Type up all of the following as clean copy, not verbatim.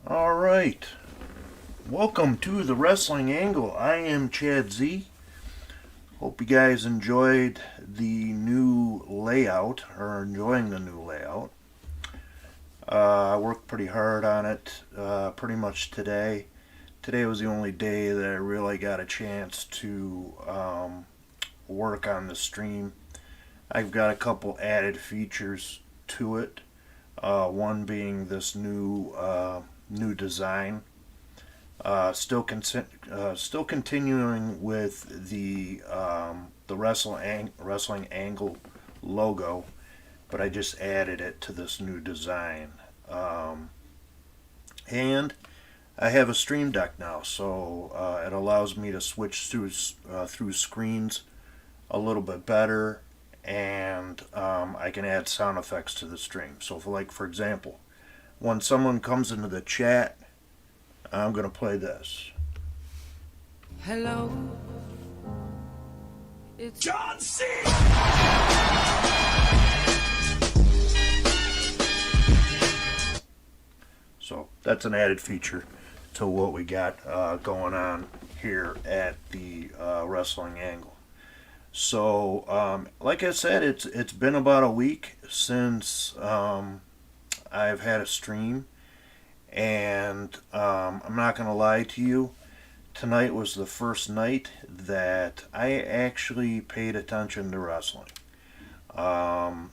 All right. Welcome to the Wrestling Angle. I am Chad Z. Hope you guys enjoyed the new layout or enjoying the new layout. I worked pretty hard on it pretty much today. Today was the only day that I really got a chance to work on the stream. I've got a couple added features to it. One being this new design. Still continuing with the wrestling angle logo, but I just added it to this new design. And I have a stream deck now, so it allows me to switch through screens a little bit better, and I can add sound effects to the stream. So, for example, when someone comes into the chat, I'm going to play this. Hello, it's John C. So that's an added feature to what we got going on here at the Wrestling Angle. So, like I said, it's been about a week since I've had a stream, and I'm not going to lie to you. Tonight was the first night that I actually paid attention to wrestling. I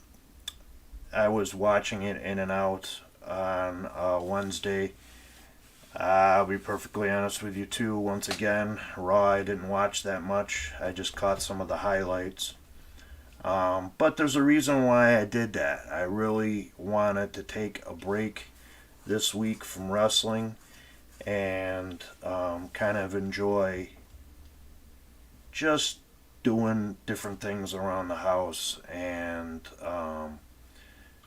was watching it in and out on Wednesday. I'll be perfectly honest with you too. Once again, Raw I didn't watch that much. I just caught some of the highlights. But there's a reason why I did that. I really wanted to take a break this week from wrestling and kind of enjoy just doing different things around the house and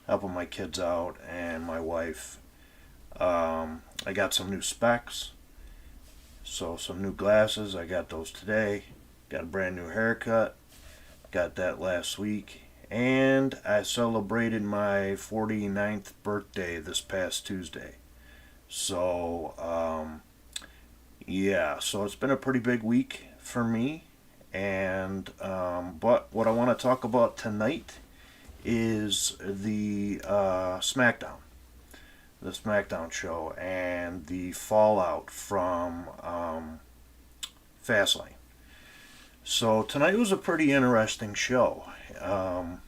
helping my kids out and my wife. I got some new specs, so some new glasses. I got those today. Got a brand new haircut. Got that last week. And I celebrated my 49th birthday this past Tuesday. So, yeah, so it's been a pretty big week for me. And, but what I want to talk about tonight is the SmackDown. the SmackDown show, and the fallout from Fastlane. So tonight was a pretty interesting show. Um,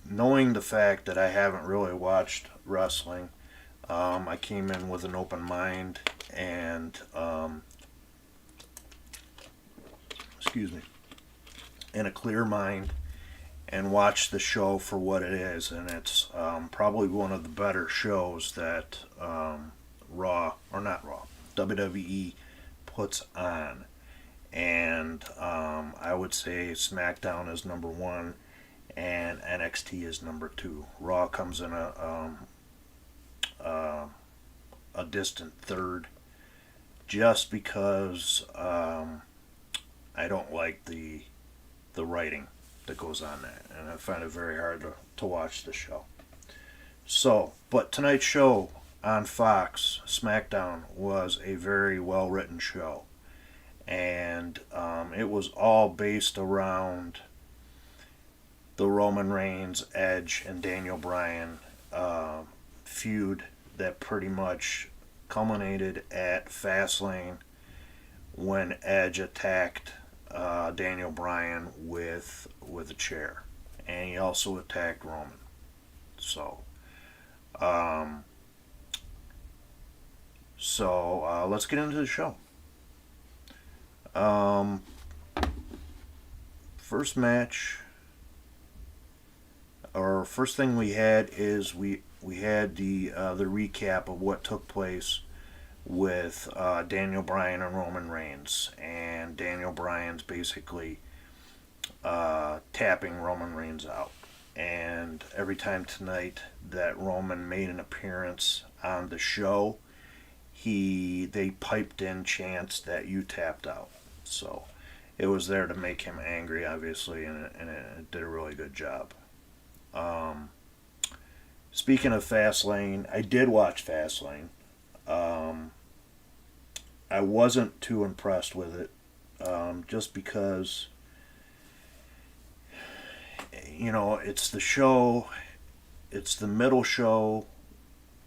Knowing the fact that I haven't really watched wrestling, I came in with an open mind and, excuse me, and a clear mind, and watched the show for what it is. And it's probably one of the better shows that Raw, or not Raw, WWE puts on. And I would say SmackDown is number one, and NXT is number two. Raw comes in uh, a distant third, just because I don't like the writing that goes on that, and I find it very hard to watch the show. So, but tonight's show on Fox, SmackDown, was a very well written show, and it was all based around the Roman Reigns, Edge, and Daniel Bryan feud that pretty much culminated at Fastlane when Edge attacked Daniel Bryan with a chair, and he also attacked Roman. So, um, let's get into the show. Um, First match, or first thing we had is we had the recap of what took place with Daniel Bryan and Roman Reigns, and Daniel Bryan's basically tapping Roman Reigns out. And every time tonight that Roman made an appearance on the show, they piped in chants that you tapped out. So it was there to make him angry, obviously, and it did a really good job. Um, Speaking of Fastlane, I did watch Fastlane. Um, I wasn't too impressed with it, just because, it's the show, it's the middle show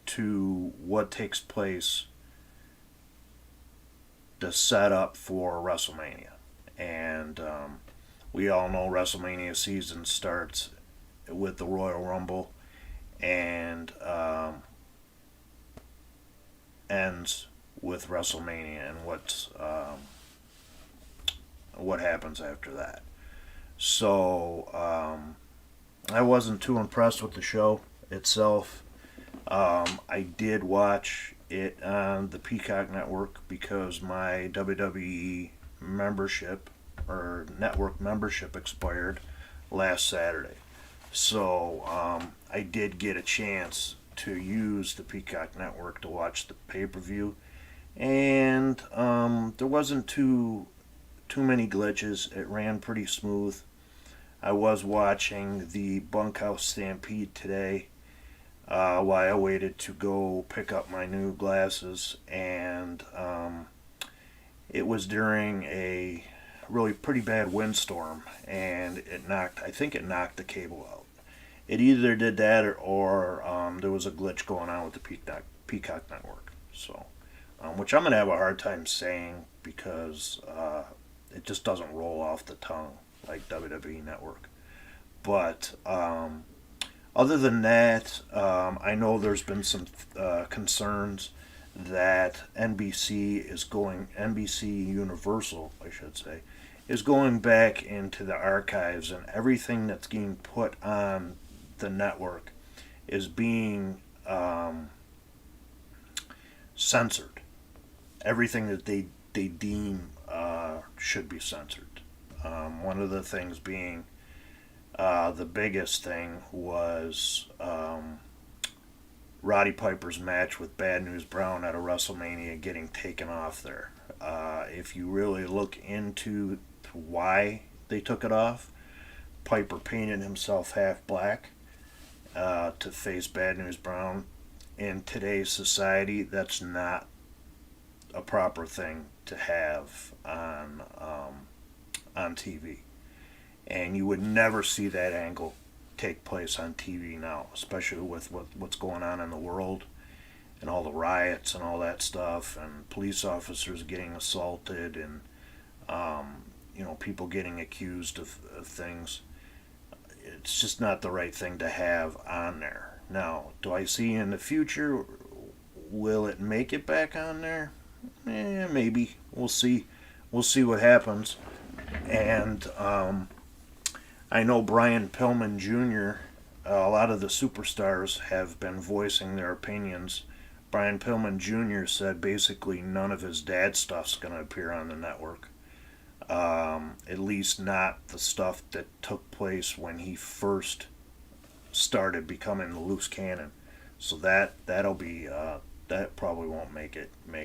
to what takes place, the setup for WrestleMania. And we all know WrestleMania season starts with the Royal Rumble, and ends with WrestleMania and what happens after that. So I wasn't too impressed with the show itself. I did watch it on the Peacock Network because my WWE membership, or network membership, expired last Saturday. So I did get a chance to use the Peacock Network to watch the pay per view, and there wasn't too many glitches. It ran pretty smooth. I was watching the Bunkhouse Stampede today while I waited to go pick up my new glasses, and it was during a really pretty bad windstorm, and I think it knocked the cable out. It either did that, or there was a glitch going on with the Peacock Network. So, which I'm gonna have a hard time saying because it just doesn't roll off the tongue like WWE Network. But other than that, I know there's been some concerns that NBC Universal, I should say, is going back into the archives, and everything that's being put on the network is being censored. Everything that they deem should be censored. One of the things being, the biggest thing was Roddy Piper's match with Bad News Brown at a WrestleMania getting taken off there. If you really look into why they took it off, Piper painted himself half black to face Bad News Brown. In today's society, that's not a proper thing to have on TV, and you would never see that angle take place on TV now, especially with what's going on in the world and all the riots and all that stuff, and police officers getting assaulted, and people getting accused of things. It's just not the right thing to have on there. Now, do I see in the future, will it make it back on there? Maybe. We'll see. We'll see what happens. And I know Brian Pillman Jr., a lot of the superstars have been voicing their opinions. Brian Pillman Jr. said basically none of his dad's stuff's going to appear on the network. At least not the stuff that took place when he first started becoming the loose cannon. So that'll be that probably won't make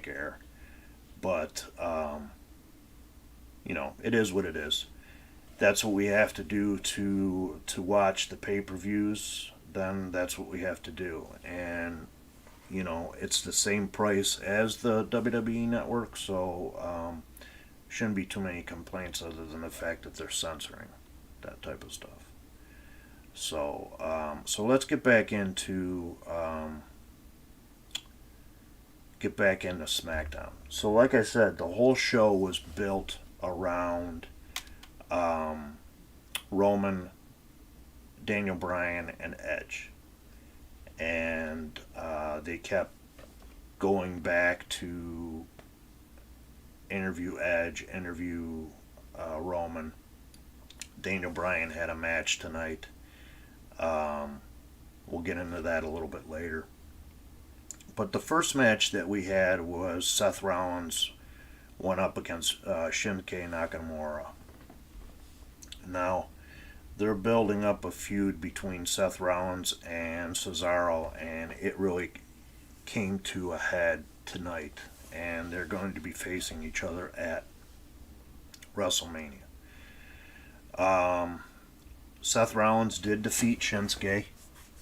air. But it is what it is. That's what we have to do to watch the pay-per-views. Then that's what we have to do, and it's the same price as the WWE network, so shouldn't be too many complaints other than the fact that they're censoring that type of stuff. So let's get back into SmackDown. So like I said, the whole show was built around Roman, Daniel Bryan, and Edge, and they kept going back to interview Edge, interview Roman. Daniel Bryan had a match tonight. We'll get into that a little bit later. But the first match that we had was Seth Rollins went up against Shinsuke Nakamura. Now, they're building up a feud between Seth Rollins and Cesaro, and it really came to a head tonight. And they're going to be facing each other at WrestleMania. Seth Rollins did defeat Shinsuke.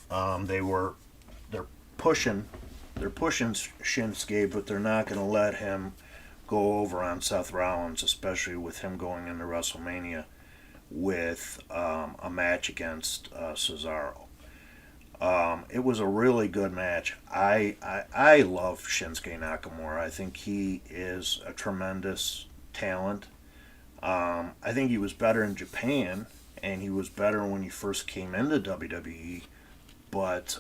They're pushing Shinsuke, but they're not going to let him go over on Seth Rollins, especially with him going into WrestleMania with a match against Cesaro. It was a really good match. I love Shinsuke Nakamura. I think he is a tremendous talent. I think he was better in Japan, and he was better when he first came into WWE, but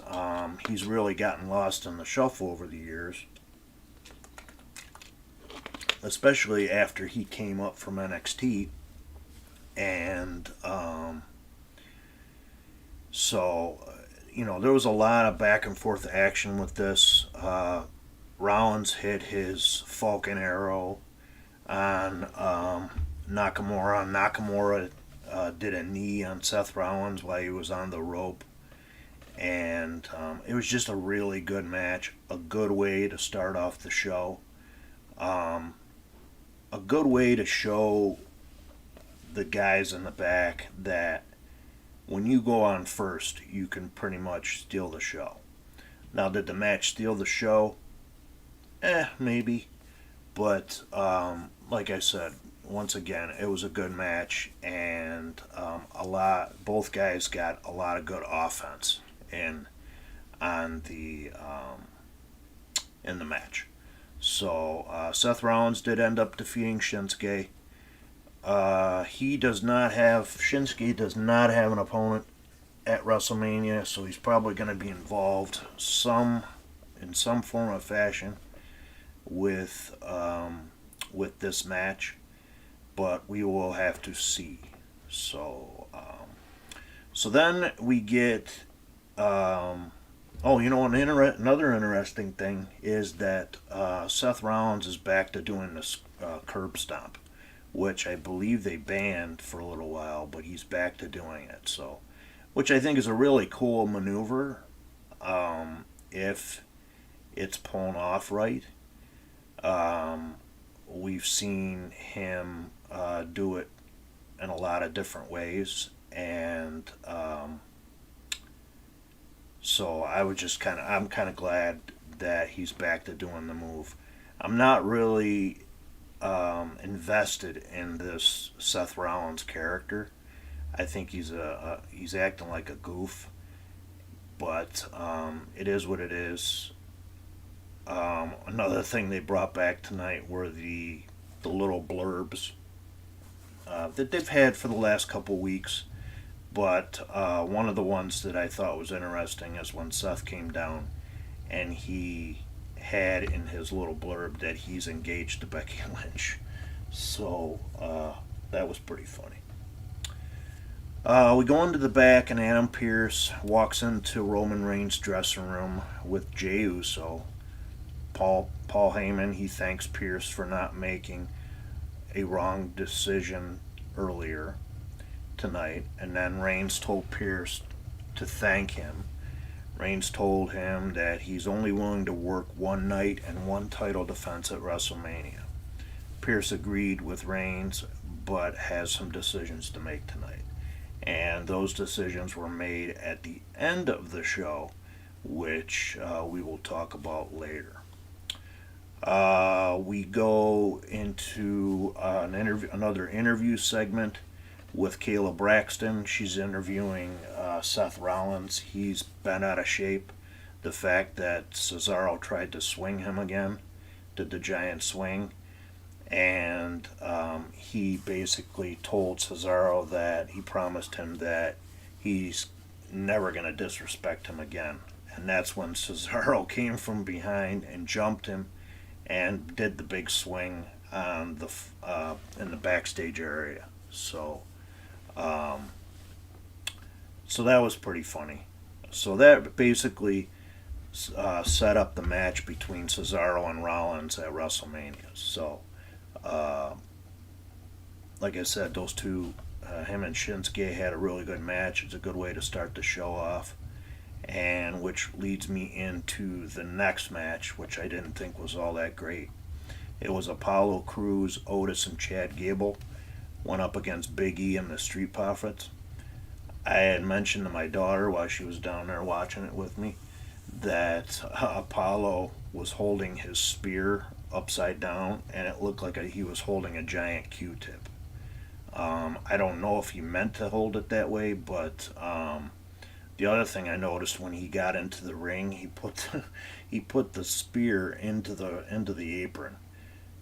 he's really gotten lost in the shuffle over the years, especially after he came up from NXT. And there was a lot of back and forth action with this. Rollins hit his Falcon Arrow on Nakamura. Nakamura did a knee on Seth Rollins while he was on the rope. And it was just a really good match. A good way to start off the show. A good way to show the guys in the back that when you go on first, you can pretty much steal the show. Now, did the match steal the show? Maybe. But like I said, once again, it was a good match, and both guys got a lot of good offense in the match. So Seth Rollins did end up defeating Shinsuke. Shinsuke does not have an opponent at WrestleMania, so he's probably going to be involved in some form of fashion with this match, but we will have to see. So then we get another interesting thing is that Seth Rollins is back to doing this curb stomp, which I believe they banned for a little while, but he's back to doing it. So, which I think is a really cool maneuver if it's pulling off right. We've seen him do it in a lot of different ways, and so I'm kind of glad that he's back to doing the move. I'm not really invested in this Seth Rollins character. I think he's acting like a goof, but it is what it is. Another thing they brought back tonight were the little blurbs that they've had for the last couple weeks. But one of the ones that I thought was interesting is when Seth came down and he had in his little blurb that he's engaged to Becky Lynch. So that was pretty funny. We go into the back, and Adam Pearce walks into Roman Reigns' dressing room with Jey Uso. Paul Heyman, he thanks Pearce for not making a wrong decision earlier tonight, and then Reigns told Pearce to thank him. Reigns told him that he's only willing to work one night and one title defense at WrestleMania. Pearce agreed with Reigns, but has some decisions to make tonight. And those decisions were made at the end of the show, which we will talk about later. We go into another interview segment with Kayla Braxton. She's interviewing Seth Rollins. He's been out of shape. The fact that Cesaro tried to swing him again, did the giant swing, and he basically told Cesaro that he promised him that he's never going to disrespect him again. And that's when Cesaro came from behind and jumped him and did the big swing on in the backstage area. So that was pretty funny. So that basically set up the match between Cesaro and Rollins at WrestleMania. So, like I said, those two, him and Shinsuke, had a really good match. It's a good way to start the show off. And which leads me into the next match, which I didn't think was all that great. It was Apollo Crews, Otis, and Chad Gable went up against Big E and the Street Profits. I had mentioned to my daughter while she was down there watching it with me that Apollo was holding his spear upside down, and it looked like he was holding a giant Q-tip. I don't know if he meant to hold it that way, but the other thing I noticed when he got into the ring, he put the spear into the apron,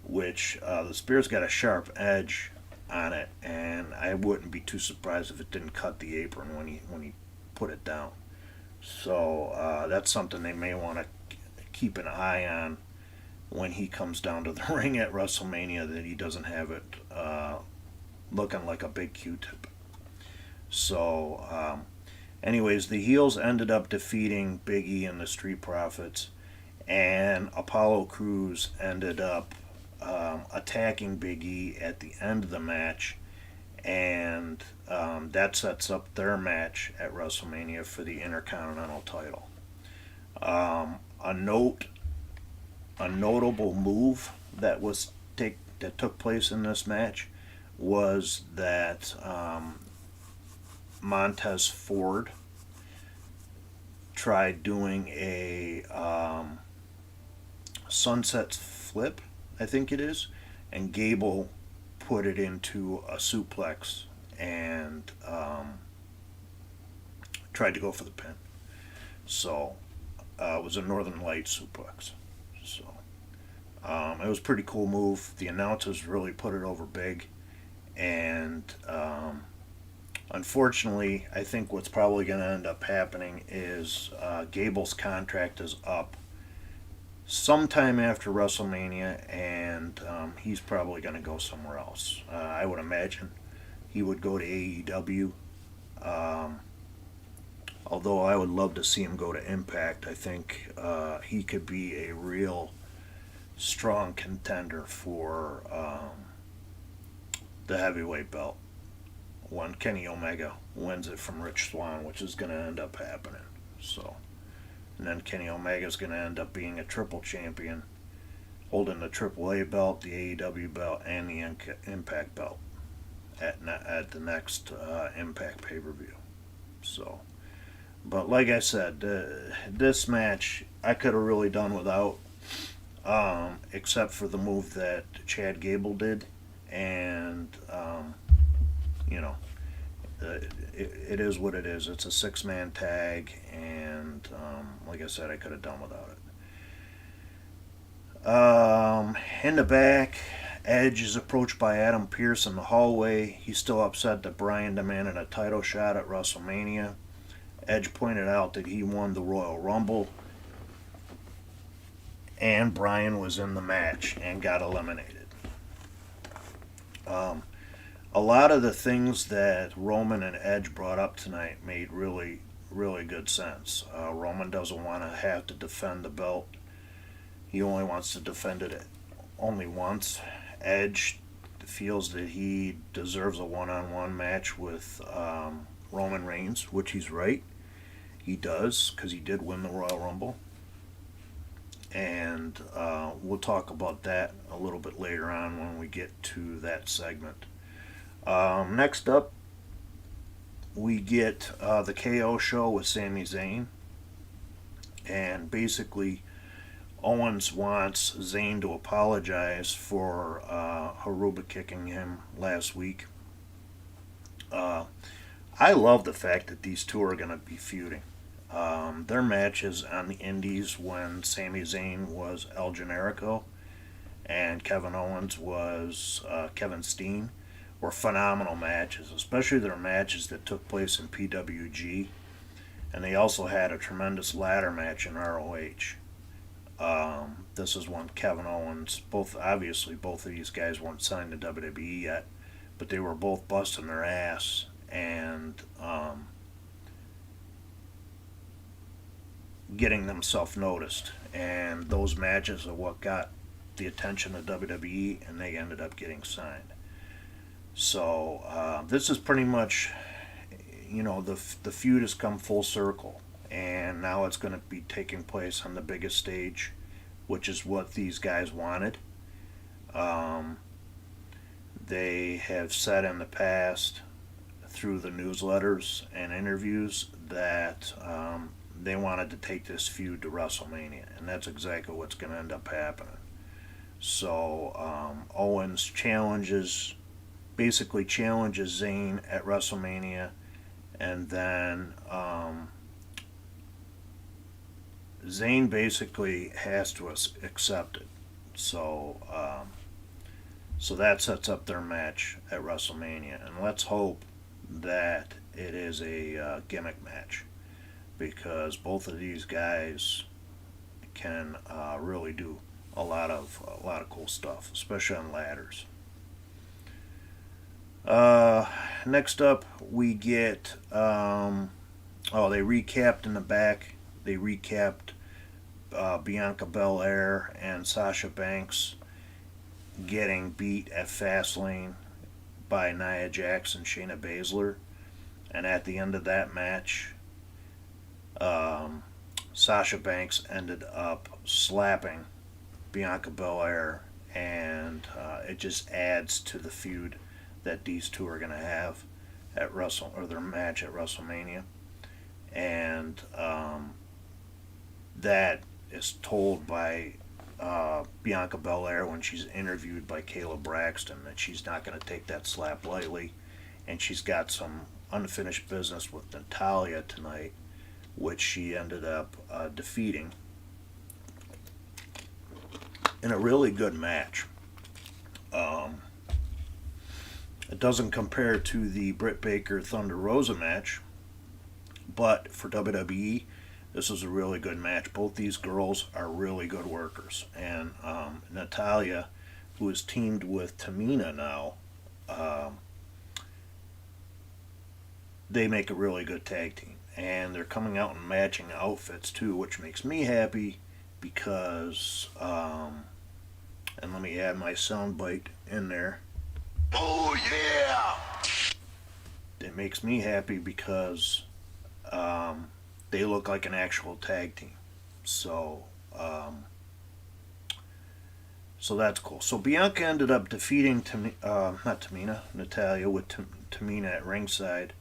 which the spear's got a sharp edge on it, and I wouldn't be too surprised if it didn't cut the apron when he put it down. So that's something they may want to keep an eye on when he comes down to the ring at WrestleMania, that he doesn't have it looking like a big Q-tip. So anyways, the heels ended up defeating Big E and the Street Profits, and Apollo Crews ended up attacking Big E at the end of the match, and that sets up their match at WrestleMania for the Intercontinental title. A notable move that took place in this match was that Montez Ford tried doing a sunset flip, I think it is, and Gable put it into a suplex and tried to go for the pin. So it was a Northern Lights suplex. So it was a pretty cool move. The announcers really put it over big, and unfortunately, I think what's probably going to end up happening is Gable's contract is up sometime after WrestleMania, and he's probably going to go somewhere else. I would imagine he would go to AEW. Although I would love to see him go to Impact. I think he could be a real strong contender for the heavyweight belt when Kenny Omega wins it from Rich Swann, which is going to end up happening. So, and then Kenny Omega is going to end up being a triple champion, holding the AAA belt, the AEW belt, and the Impact belt at the next Impact pay-per-view. So, but like I said, this match I could have really done without, except for the move that Chad Gable did, and you know, it is what it is. It's a six-man tag, and like I said, I could have done without it. In the back, Edge is approached by Adam Pearce in the hallway. He's still upset that Bryan demanded a title shot at WrestleMania. Edge pointed out that he won the Royal Rumble, and Bryan was in the match and got eliminated. A lot of the things that Roman and Edge brought up tonight made really, really good sense. Roman doesn't want to have to defend the belt. He only wants to defend it only once. Edge feels that he deserves a one-on-one match with Roman Reigns, which he's right. He does, because he did win the Royal Rumble. And we'll talk about that a little bit later on when we get to that segment. Next up, we get the KO show with Sami Zayn. And basically, Owens wants Zayn to apologize for Haruba kicking him last week. I love the fact that these two are going to be feuding. Their matches on the Indies when Sami Zayn was El Generico and Kevin Owens was Kevin Steen were phenomenal matches, especially their matches that took place in PWG. And they also had a tremendous ladder match in ROH. This is when Kevin Owens, both of these guys weren't signed to WWE yet, but they were both busting their ass and getting themselves noticed. And those matches are what got the attention of WWE, and they ended up getting signed. So this is pretty much, the feud has come full circle, and now it's going to be taking place on the biggest stage, which is what these guys wanted. They have said in the past through the newsletters and interviews that they wanted to take this feud to WrestleMania, and that's exactly what's going to end up happening. So Owens basically challenges Zayn at WrestleMania, and then Zayn basically has to accept it. So that sets up their match at WrestleMania, and let's hope that it is a gimmick match, because both of these guys can really do a lot of cool stuff, especially on ladders. Next up, we get they recapped in the back. They recapped Bianca Belair and Sasha Banks getting beat at Fastlane by Nia Jax and Shayna Baszler, and at the end of that match, Sasha Banks ended up slapping Bianca Belair, and it just adds to the feud that these two are going to have at their match at WrestleMania. And that is told by Bianca Belair when she's interviewed by Kayla Braxton, that she's not going to take that slap lightly, and she's got some unfinished business with Natalya tonight, which she ended up defeating in a really good match. It doesn't compare to the Britt Baker Thunder Rosa match, but for WWE, this is a really good match. Both these girls are really good workers, and Natalya, who is teamed with Tamina now, they make a really good tag team, and they're coming out in matching outfits too, which makes me happy because, and let me add my soundbite in there. Oh yeah! It makes me happy because they look like an actual tag team. So that's cool. So Bianca ended up defeating Natalya with Tamina at ringside.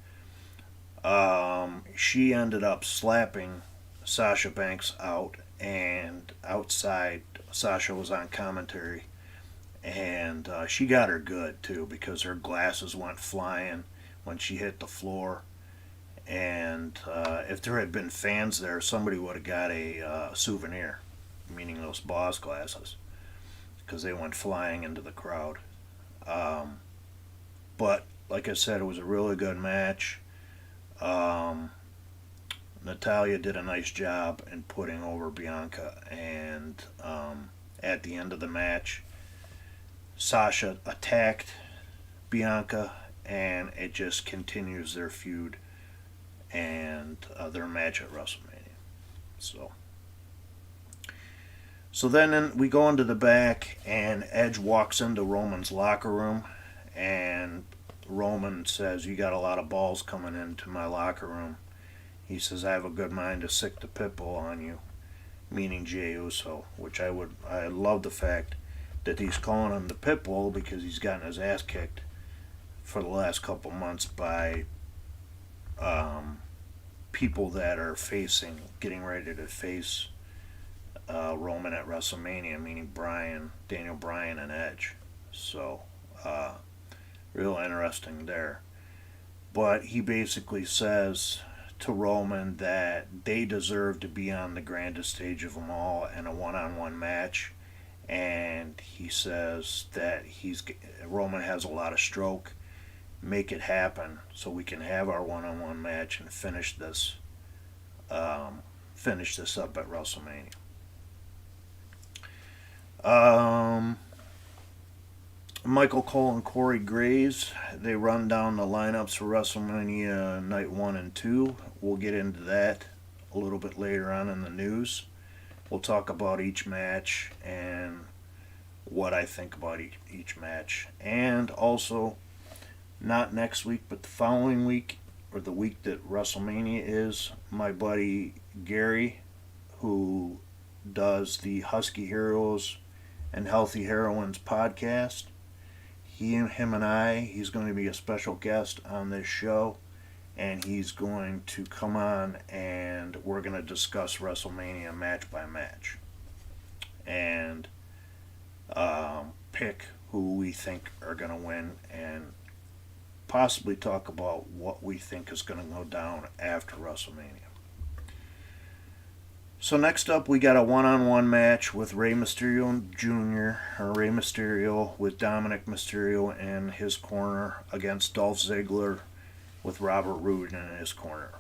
She ended up slapping Sasha Banks out, and outside Sasha was on commentary, and she got her good too, because her glasses went flying when she hit the floor. And if there had been fans there, somebody would have got a souvenir, meaning those boss glasses, because they went flying into the crowd. Um, but like I said, it was a really good match. Um, Natalia did a nice job in putting over Bianca, and at the end of the match, Sasha attacked Bianca, and it just continues their feud and their match at WrestleMania. So, so then we go into the back, and Edge walks into Roman's locker room, and Roman says, "You got a lot of balls coming into my locker room." He says, "I have a good mind to sick the pit bull on you," meaning Jey Uso, which I love the fact that he's calling him the pit bull because he's gotten his ass kicked for the last couple months by people that are getting ready to face Roman at WrestleMania, meaning Daniel Bryan, and Edge. So, real interesting there. But he basically says to Roman that they deserve to be on the grandest stage of them all in a one-on-one match, and he says that Roman has a lot of stroke. Make it happen so we can have our one-on-one match and finish this up at WrestleMania. Michael Cole and Corey Graves, they run down the lineups for WrestleMania Night 1 and 2. We'll get into that a little bit later on in the news. We'll talk about each match and what I think about each match. And also, not next week, but the following week, or the week that WrestleMania is, my buddy Gary, who does the Husky Heroes and Healthy Heroines podcast, him and he's going to be a special guest on this show, and he's going to come on and we're going to discuss WrestleMania match by match and pick who we think are going to win and possibly talk about what we think is going to go down after WrestleMania. So next up, we got a one-on-one match with Rey Mysterio Jr., or Rey Mysterio with Dominic Mysterio in his corner against Dolph Ziggler with Robert Roode in his corner.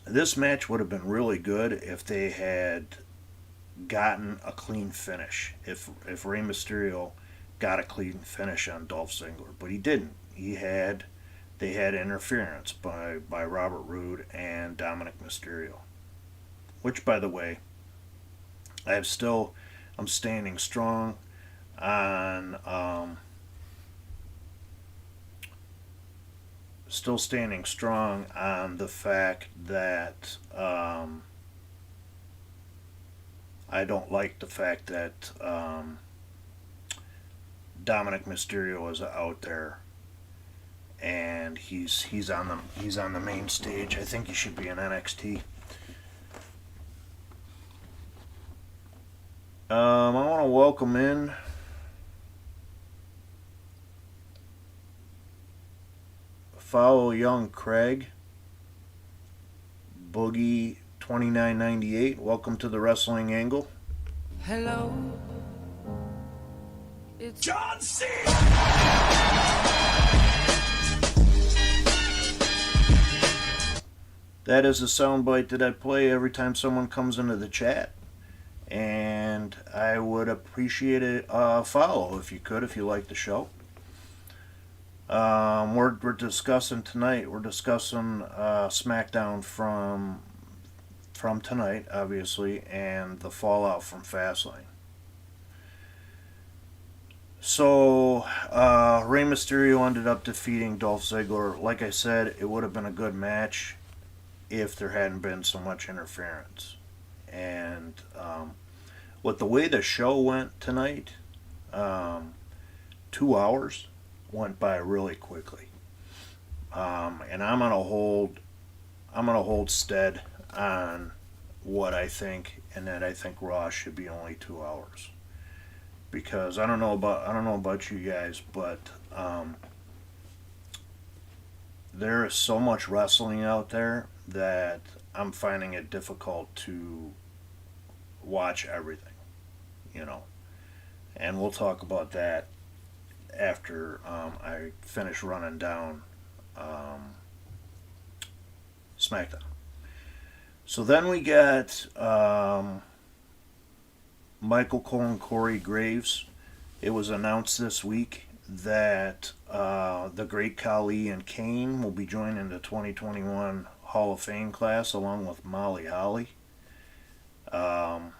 This match would have been really good if they had gotten a clean finish. If Rey Mysterio got a clean finish on Dolph Ziggler, but he didn't. They had interference by Robert Roode and Dominic Mysterio. Which, by the way, I'm standing strong on the fact that I don't like the fact that Dominic Mysterio is out there and he's on the main stage. I think he should be in NXT. I want to welcome in Follow Young Craig, Boogie 2998. Welcome to the Wrestling Angle. Hello. It's John C. That is a soundbite that I play every time someone comes into the chat. And I would appreciate it follow if you like the show. We're discussing tonight. We're discussing SmackDown from tonight, obviously, and the fallout from Fastlane. So Rey Mysterio ended up defeating Dolph Ziggler. Like I said, it would have been a good match if there hadn't been so much interference. And with the way the show went tonight, 2 hours went by really quickly. And I'm gonna hold stead on what I think, and that I think Raw should be only 2 hours. Because I don't know about you guys, but there is so much wrestling out there that I'm finding it difficult to watch everything, you know. And we'll talk about that after I finish running down SmackDown. So then we got Michael Cole and Corey Graves. It was announced this week that the Great Khali and Kane will be joining the 2021 Hall of Fame class along with Molly Holly. Um,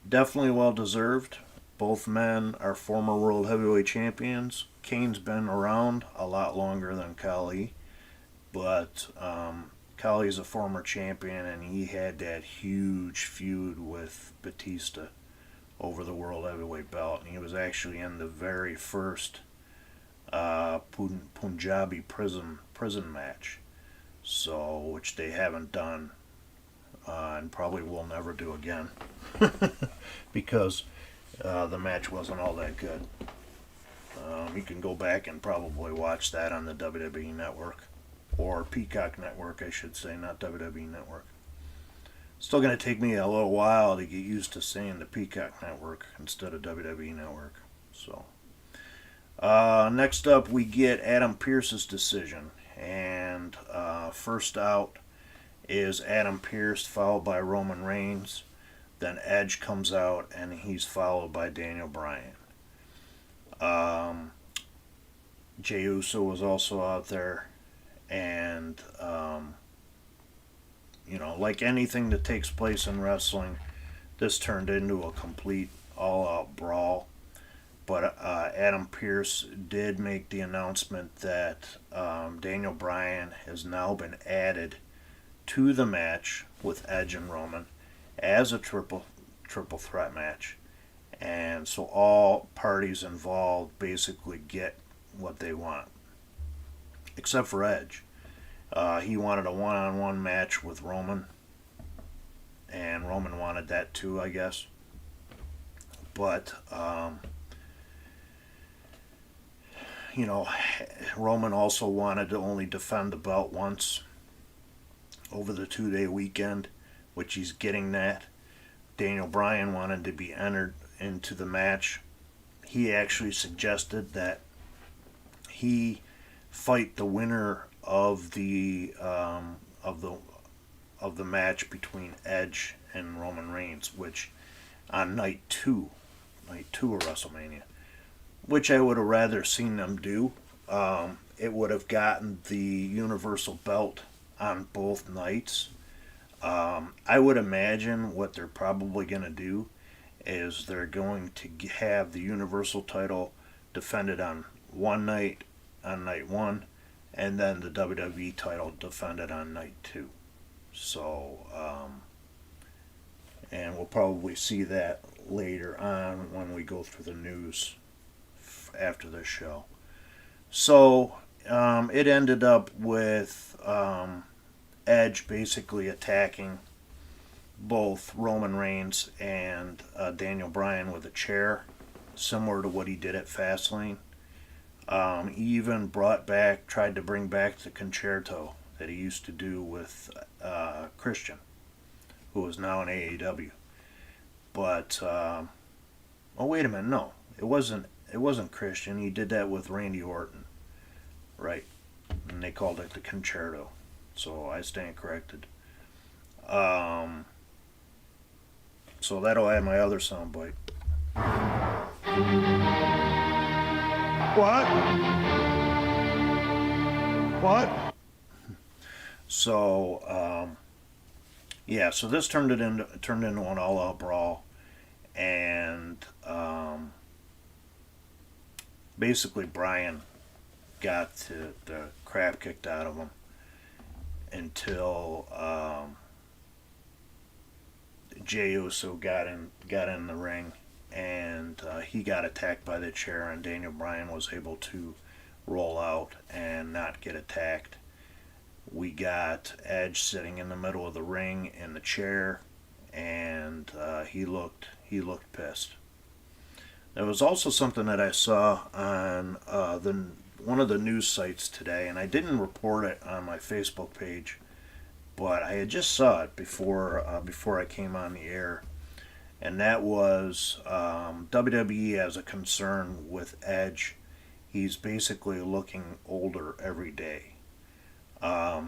Definitely well deserved. Both men are former World Heavyweight Champions. Kane's been around a lot longer than Khali, but Khali's a former champion and he had that huge feud with Batista over the World Heavyweight belt, and he was actually in the very first Punjabi prison match, so which they haven't done and probably will never do again because the match wasn't all that good. You can go back and probably watch that on the WWE Network or Peacock Network, I should say, not WWE Network. Still going to take me a little while to get used to saying the Peacock Network instead of WWE Network. So, next up we get Adam Pearce's decision, and first out is Adam Pearce, followed by Roman Reigns. Then Edge comes out, and he's followed by Daniel Bryan. Jey Uso was also out there, and like anything that takes place in wrestling, this turned into a complete all-out brawl. But Adam Pearce did make the announcement that Daniel Bryan has now been added to the match with Edge and Roman as a triple threat match, and so all parties involved basically get what they want, except for Edge. He wanted a one-on-one match with Roman, and Roman wanted that too, I guess. But Roman also wanted to only defend the belt once over the 2-day weekend, which he's getting that. Daniel Bryan wanted to be entered into the match. He actually suggested that he fight the winner of the match between Edge and Roman Reigns, which on night two of WrestleMania, which I would have rather seen them do. It would have gotten the Universal belt on both nights. I would imagine what they're probably going to do is they're going to have the Universal title defended on one night, on night one, and then the WWE title defended on night two. So, and we'll probably see that later on when we go through the news after this show. So, it ended up with Edge basically attacking both Roman Reigns and Daniel Bryan with a chair, similar to what he did at Fastlane. He even tried to bring back the concerto that he used to do with Christian, who is now in AEW. But oh wait a minute, no, it wasn't Christian. He did that with Randy Orton, right? And they called it the concerto. So I stand corrected. So that'll add my other soundbite. What? What? So yeah, so this turned into an all-out brawl, and basically Bryan got the crap kicked out of him until Jey Uso got in the ring, and he got attacked by the chair, and Daniel Bryan was able to roll out and not get attacked. We got Edge sitting in the middle of the ring in the chair, and he looked pissed. There was also something that I saw on the one of the news sites today, and I didn't report it on my Facebook page, but I had just saw it before I came on the air, and that was WWE has a concern with Edge. He's basically looking older every day. I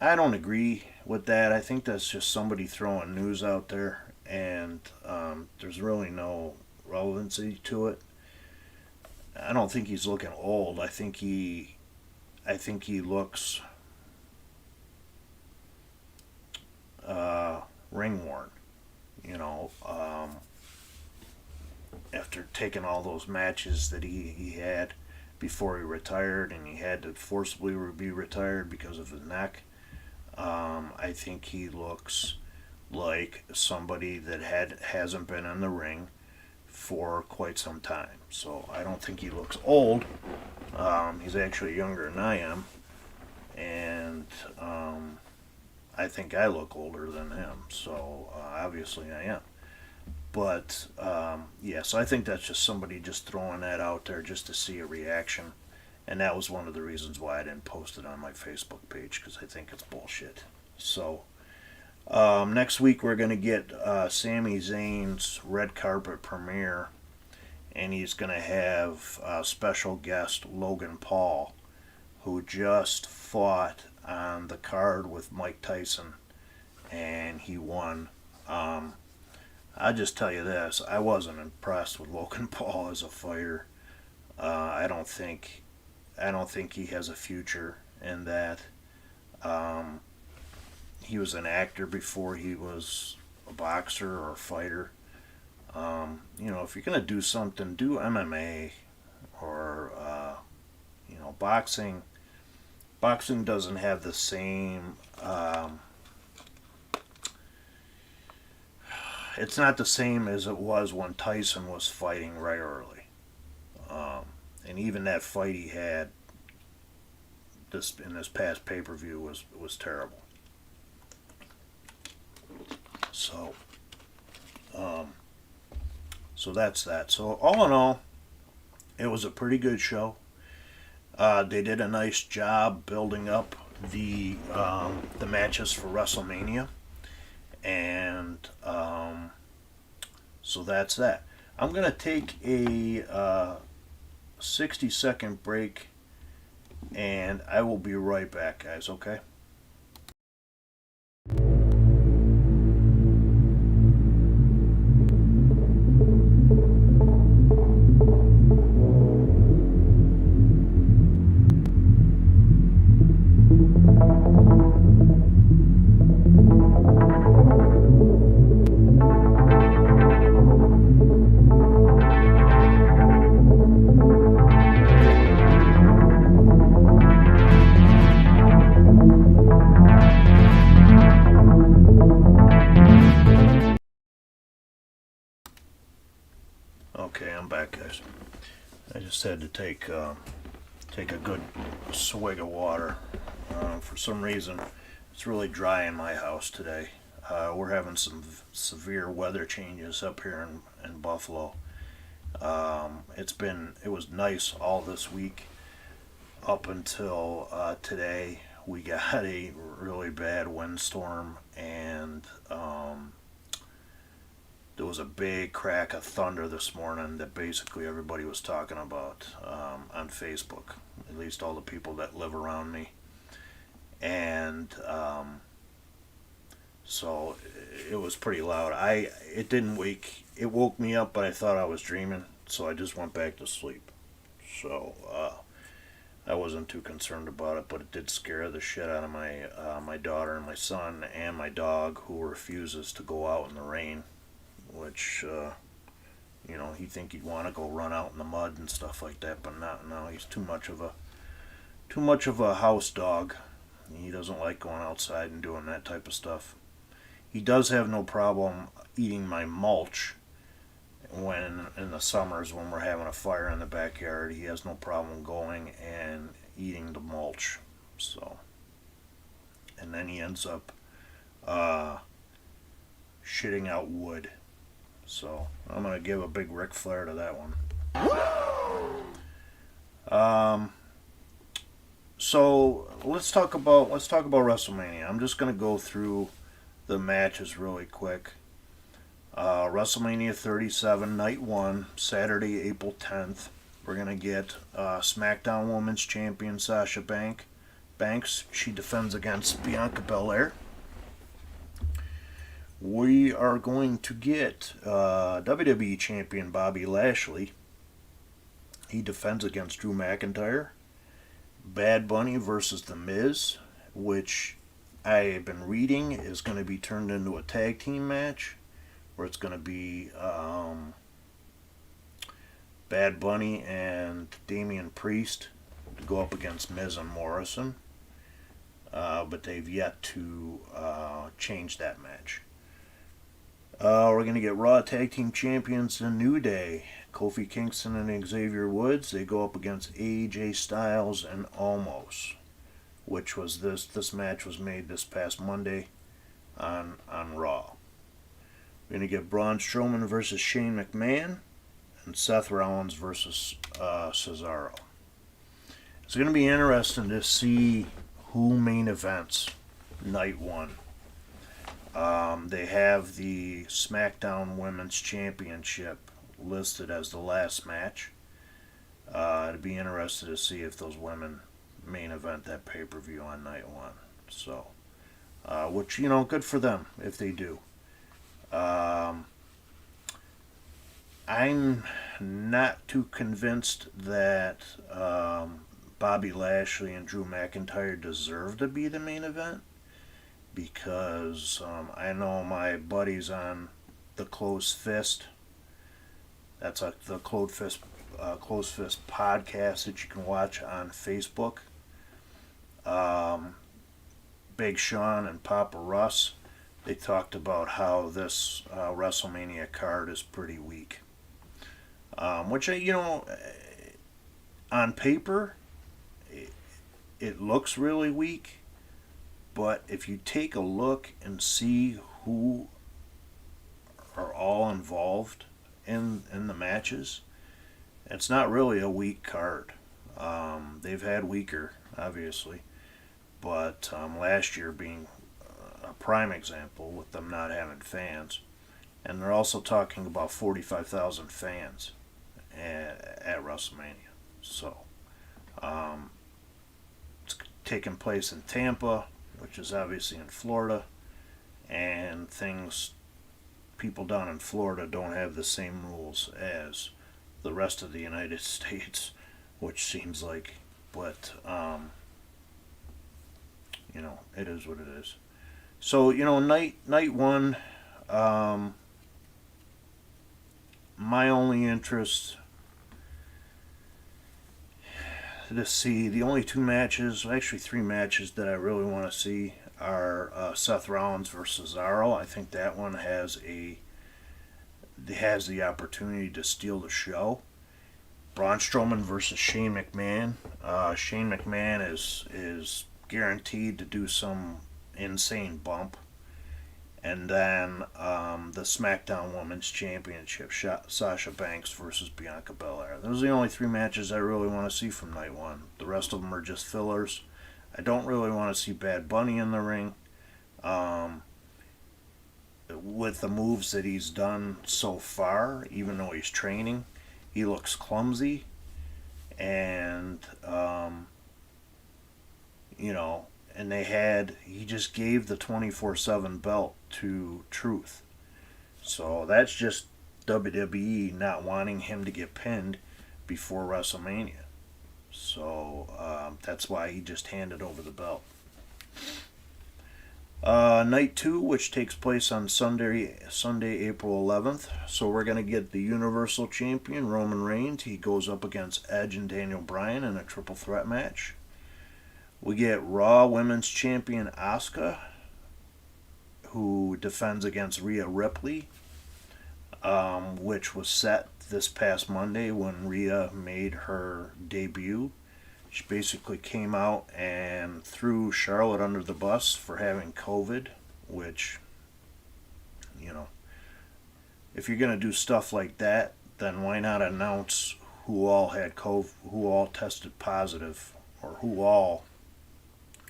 don't agree with that. I think that's just somebody throwing news out there, and there's really no relevancy to it. I don't think he's looking old. I think he looks ring worn. You know, after taking all those matches that he had before he retired, and he had to forcibly be retired because of his neck. I think he looks like somebody that hasn't been in the ring for quite some time. So I don't think he looks old. He's actually younger than I am, and I think I look older than him. So obviously I am. But yeah, so I think that's just somebody just throwing that out there just to see a reaction. And that was one of the reasons why I didn't post it on my Facebook page, because I think it's bullshit. So next week we're going to get Sami Zayn's red carpet premiere, and he's going to have special guest Logan Paul, who just fought on the card with Mike Tyson, and he won. I'll just tell you this: I wasn't impressed with Logan Paul as a fighter. I don't think he has a future in that. He was an actor before he was a boxer or a fighter. If you're gonna do something, do MMA or boxing. Boxing doesn't have the same. It's not the same as it was when Tyson was fighting regularly. And even that fight he had in this past pay-per-view was terrible. So, so that's that. So all in all, it was a pretty good show. They did a nice job building up the matches for WrestleMania, and so that's that. I'm gonna take a 60-second break, and I will be right back, guys. Okay. Okay, I'm back, guys. I just had to take a good swig of water. For some reason, it's really dry in my house today. We're having some severe weather changes up here in Buffalo. It was nice all this week up until today. We got a really bad windstorm, and there was a big crack of thunder this morning that basically everybody was talking about on Facebook, at least all the people that live around me. And so it was pretty loud. It woke me up, but I thought I was dreaming, so I just went back to sleep. So I wasn't too concerned about it, but it did scare the shit out of my daughter and my son and my dog, who refuses to go out in the rain. Which he'd think he'd want to go run out in the mud and stuff like that, but not. No, he's too much of a house dog. He doesn't like going outside and doing that type of stuff. He does have no problem eating my mulch when in the summers when we're having a fire in the backyard. He has no problem going and eating the mulch. So, and then he ends up shitting out wood. So I'm gonna give a big Ric Flair to that one. Um, so let's talk about WrestleMania. I'm just gonna go through the matches really quick. WrestleMania 37, Night 1, Saturday, April 10th. We're gonna get SmackDown Women's Champion Sasha Banks. She defends against Bianca Belair. We are going to get WWE Champion Bobby Lashley. He defends against Drew McIntyre. Bad Bunny versus The Miz, which I have been reading is going to be turned into a tag team match, where it's going to be Bad Bunny and Damian Priest to go up against Miz and Morrison. But they've yet to change that match. We're going to get Raw Tag Team Champions The New Day. Kofi Kingston and Xavier Woods. They go up against AJ Styles and Omos, which was this match was made this past Monday on Raw. We're going to get Braun Strowman versus Shane McMahon and Seth Rollins versus Cesaro. It's going to be interesting to see who main events night one. They have the SmackDown Women's Championship listed as the last match. I'd be interested to see if those women main event that pay-per-view on night one. So, which, good for them if they do. I'm not too convinced that Bobby Lashley and Drew McIntyre deserve to be the main event, because I know my buddies on the Closed Fist. That's the Closed Fist podcast that you can watch on Facebook. Big Sean and Papa Russ, they talked about how this WrestleMania card is pretty weak. Which, on paper, it looks really weak. But if you take a look and see who are all involved in the matches, it's not really a weak card. They've had weaker, obviously, but last year being a prime example with them not having fans. And they're also talking about 45,000 fans at WrestleMania. So, it's taking place in Tampa, which is obviously in Florida, and people down in Florida don't have the same rules as the rest of the United States, which seems like, but, it is what it is. So, night one, my only interest to see, the only two matches, actually three matches that I really want to see are Seth Rollins versus Cesaro. I think that one has the opportunity to steal the show. Braun Strowman versus Shane McMahon. Shane McMahon is guaranteed to do some insane bump. And then the SmackDown Women's Championship, Sasha Banks versus Bianca Belair. Those are the only three matches I really want to see from night one. The rest of them are just fillers. I don't really want to see Bad Bunny in the ring. With the moves that he's done so far, even though he's training, he looks clumsy. And, and he just gave the 24/7 belt to Truth. So that's just WWE not wanting him to get pinned before WrestleMania. So that's why he just handed over the belt. Night 2, which takes place on Sunday, April 11th. So we're going to get the Universal Champion, Roman Reigns. He goes up against Edge and Daniel Bryan in a triple threat match. We get Raw Women's Champion Asuka, who defends against Rhea Ripley, which was set this past Monday when Rhea made her debut. She basically came out and threw Charlotte under the bus for having COVID, which, if you're going to do stuff like that, then why not announce who all had COVID, who all tested positive, or who all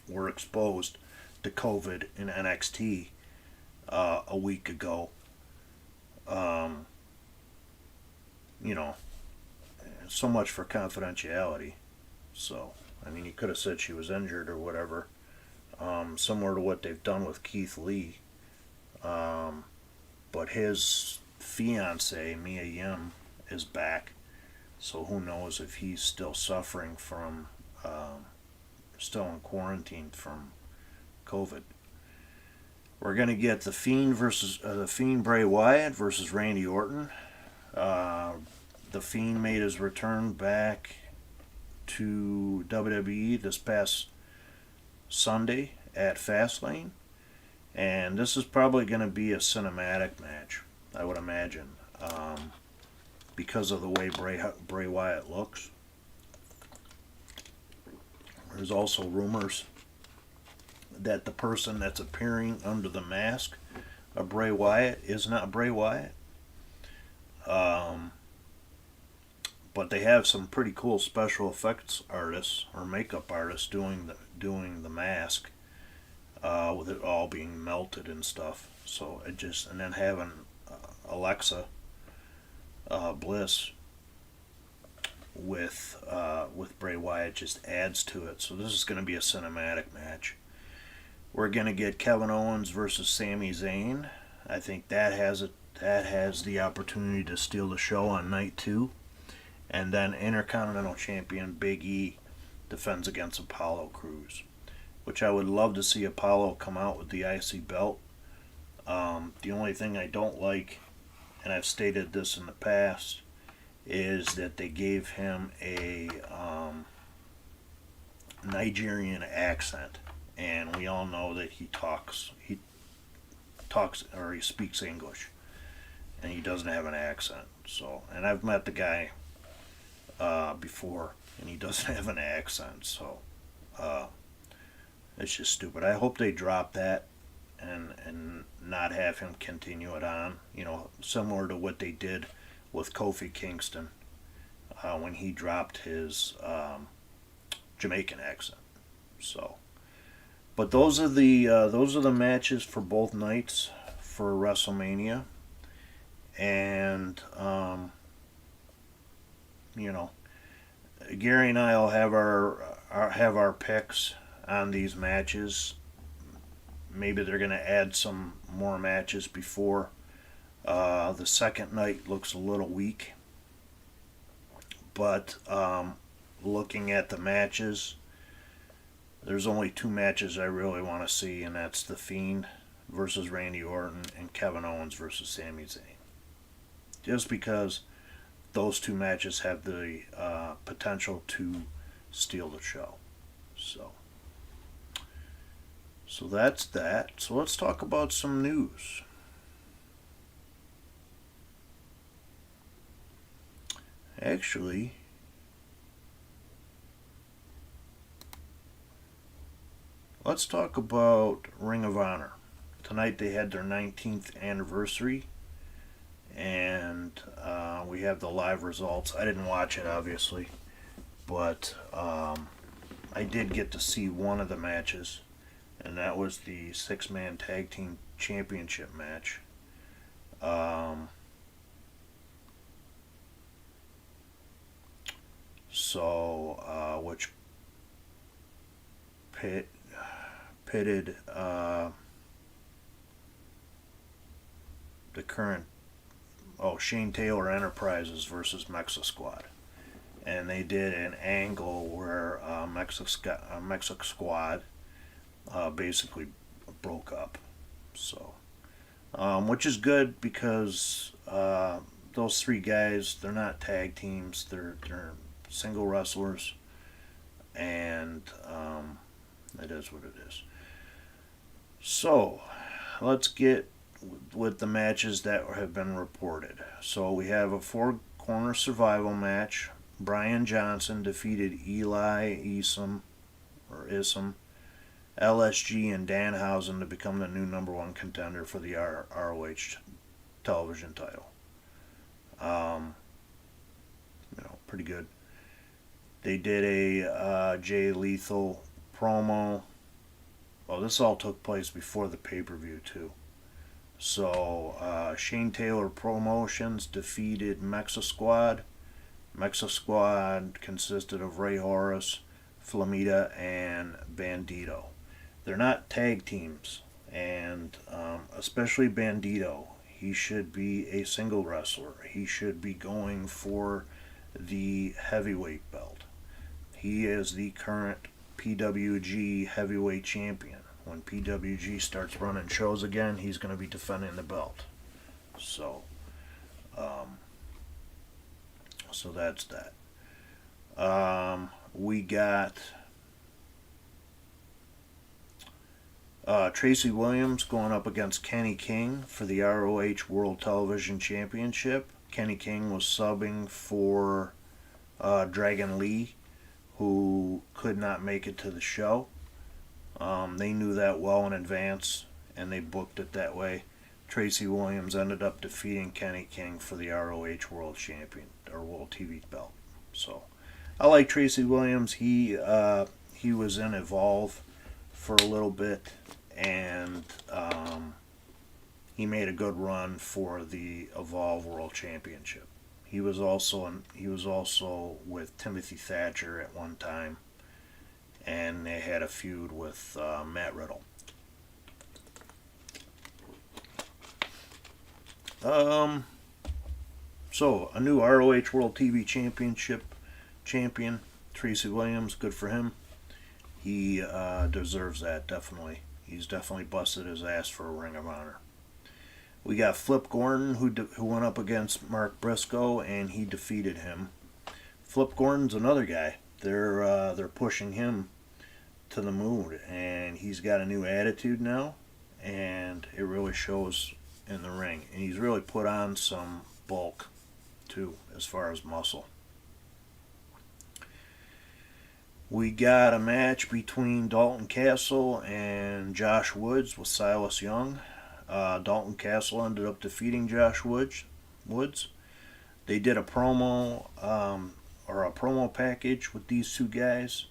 were exposed to COVID in NXT a week ago. Um, you know, so much for confidentiality. So, I mean, he could have said she was injured or whatever, similar to what they've done with Keith Lee. But his fiance, Mia Yim, is back. So who knows if he's still suffering from, still in quarantine from COVID. We're gonna get the Fiend Bray Wyatt versus Randy Orton. The Fiend made his return back to WWE this past Sunday at Fastlane, and this is probably going to be a cinematic match, I would imagine, because of the way Bray Wyatt looks. There's also rumors that the person that's appearing under the mask of Bray Wyatt is not Bray Wyatt. But they have some pretty cool special effects artists or makeup artists doing the mask, with it all being melted and stuff. So and then having Alexa Bliss with Bray Wyatt just adds to it. So this is going to be a cinematic match. We're going to get Kevin Owens versus Sami Zayn. I think that has the opportunity to steal the show on night 2. And then Intercontinental Champion Big E defends against Apollo Crews, which I would love to see Apollo come out with the IC belt. The only thing I don't like, and I've stated this in the past, is that they gave him a Nigerian accent, and we all know that he speaks English, and he doesn't have an accent. So, and I've met the guy before, and he doesn't have an accent, so it's just stupid. I hope they drop that and not have him continue it on, similar to what they did with Kofi Kingston when he dropped his Jamaican accent. So, but those are the matches for both nights for WrestleMania, and Gary and I will have our picks on these matches. Maybe they're going to add some more matches before the second night looks a little weak. But looking at the matches, there's only 2 matches I really want to see, and that's The Fiend versus Randy Orton and Kevin Owens versus Sami Zayn. Just because those 2 matches have the potential to steal the show. So that's that. So let's talk about some news. Actually, let's talk about Ring of Honor. Tonight they had their 19th anniversary, and we have the live results. I didn't watch it, obviously, but I did get to see one of the matches, and that was the 6-man tag team championship match. Which pitted the current Shane Taylor Enterprises versus Mexa Squad, and they did an angle where Mexa Squad basically broke up. So, which is good because those 3 guys, they're not tag teams, they're single wrestlers, and it is what it is. So, let's get with the matches that have been reported. So we have a 4-corner survival match. Brian Johnson defeated Eli Isom, LSG, and Danhausen to become the new #1 contender for the ROH television title. pretty good. They did a Jay Lethal promo. Well, this all took place before the pay-per-view too. So Shane Taylor Promotions defeated Mexa Squad. Mexa Squad consisted of Ray Horace, Flamita, and Bandito. They're not tag teams, and especially Bandito. He should be a single wrestler. He should be going for the heavyweight belt. He is the current PWG heavyweight champion. When PWG starts running shows again, he's going to be defending the belt. So, so that's that. We got Tracy Williams going up against Kenny King for the ROH World Television Championship. Kenny King was subbing for Dragon Lee, who could not make it to the show. They knew that well in advance, and they booked it that way. Tracy Williams ended up defeating Kenny King for the ROH World Champion or World TV belt. So, I like Tracy Williams. He was in Evolve for a little bit, and he made a good run for the Evolve World Championship. He was also with Timothy Thatcher at one time, and they had a feud with Matt Riddle. So a new ROH World TV Championship champion, Tracy Williams. Good for him. He deserves that, definitely. He's definitely busted his ass for a Ring of Honor. We got Flip Gordon, who went up against Mark Briscoe, and he defeated him. Flip Gordon's another guy. They're pushing him to the moon, and he's got a new attitude now, and it really shows in the ring. And he's really put on some bulk too, as far as muscle. We got a match between Dalton Castle and Josh Woods with Silas Young. Dalton Castle ended up defeating Josh Woods. They did a promo or a promo package with these two guys,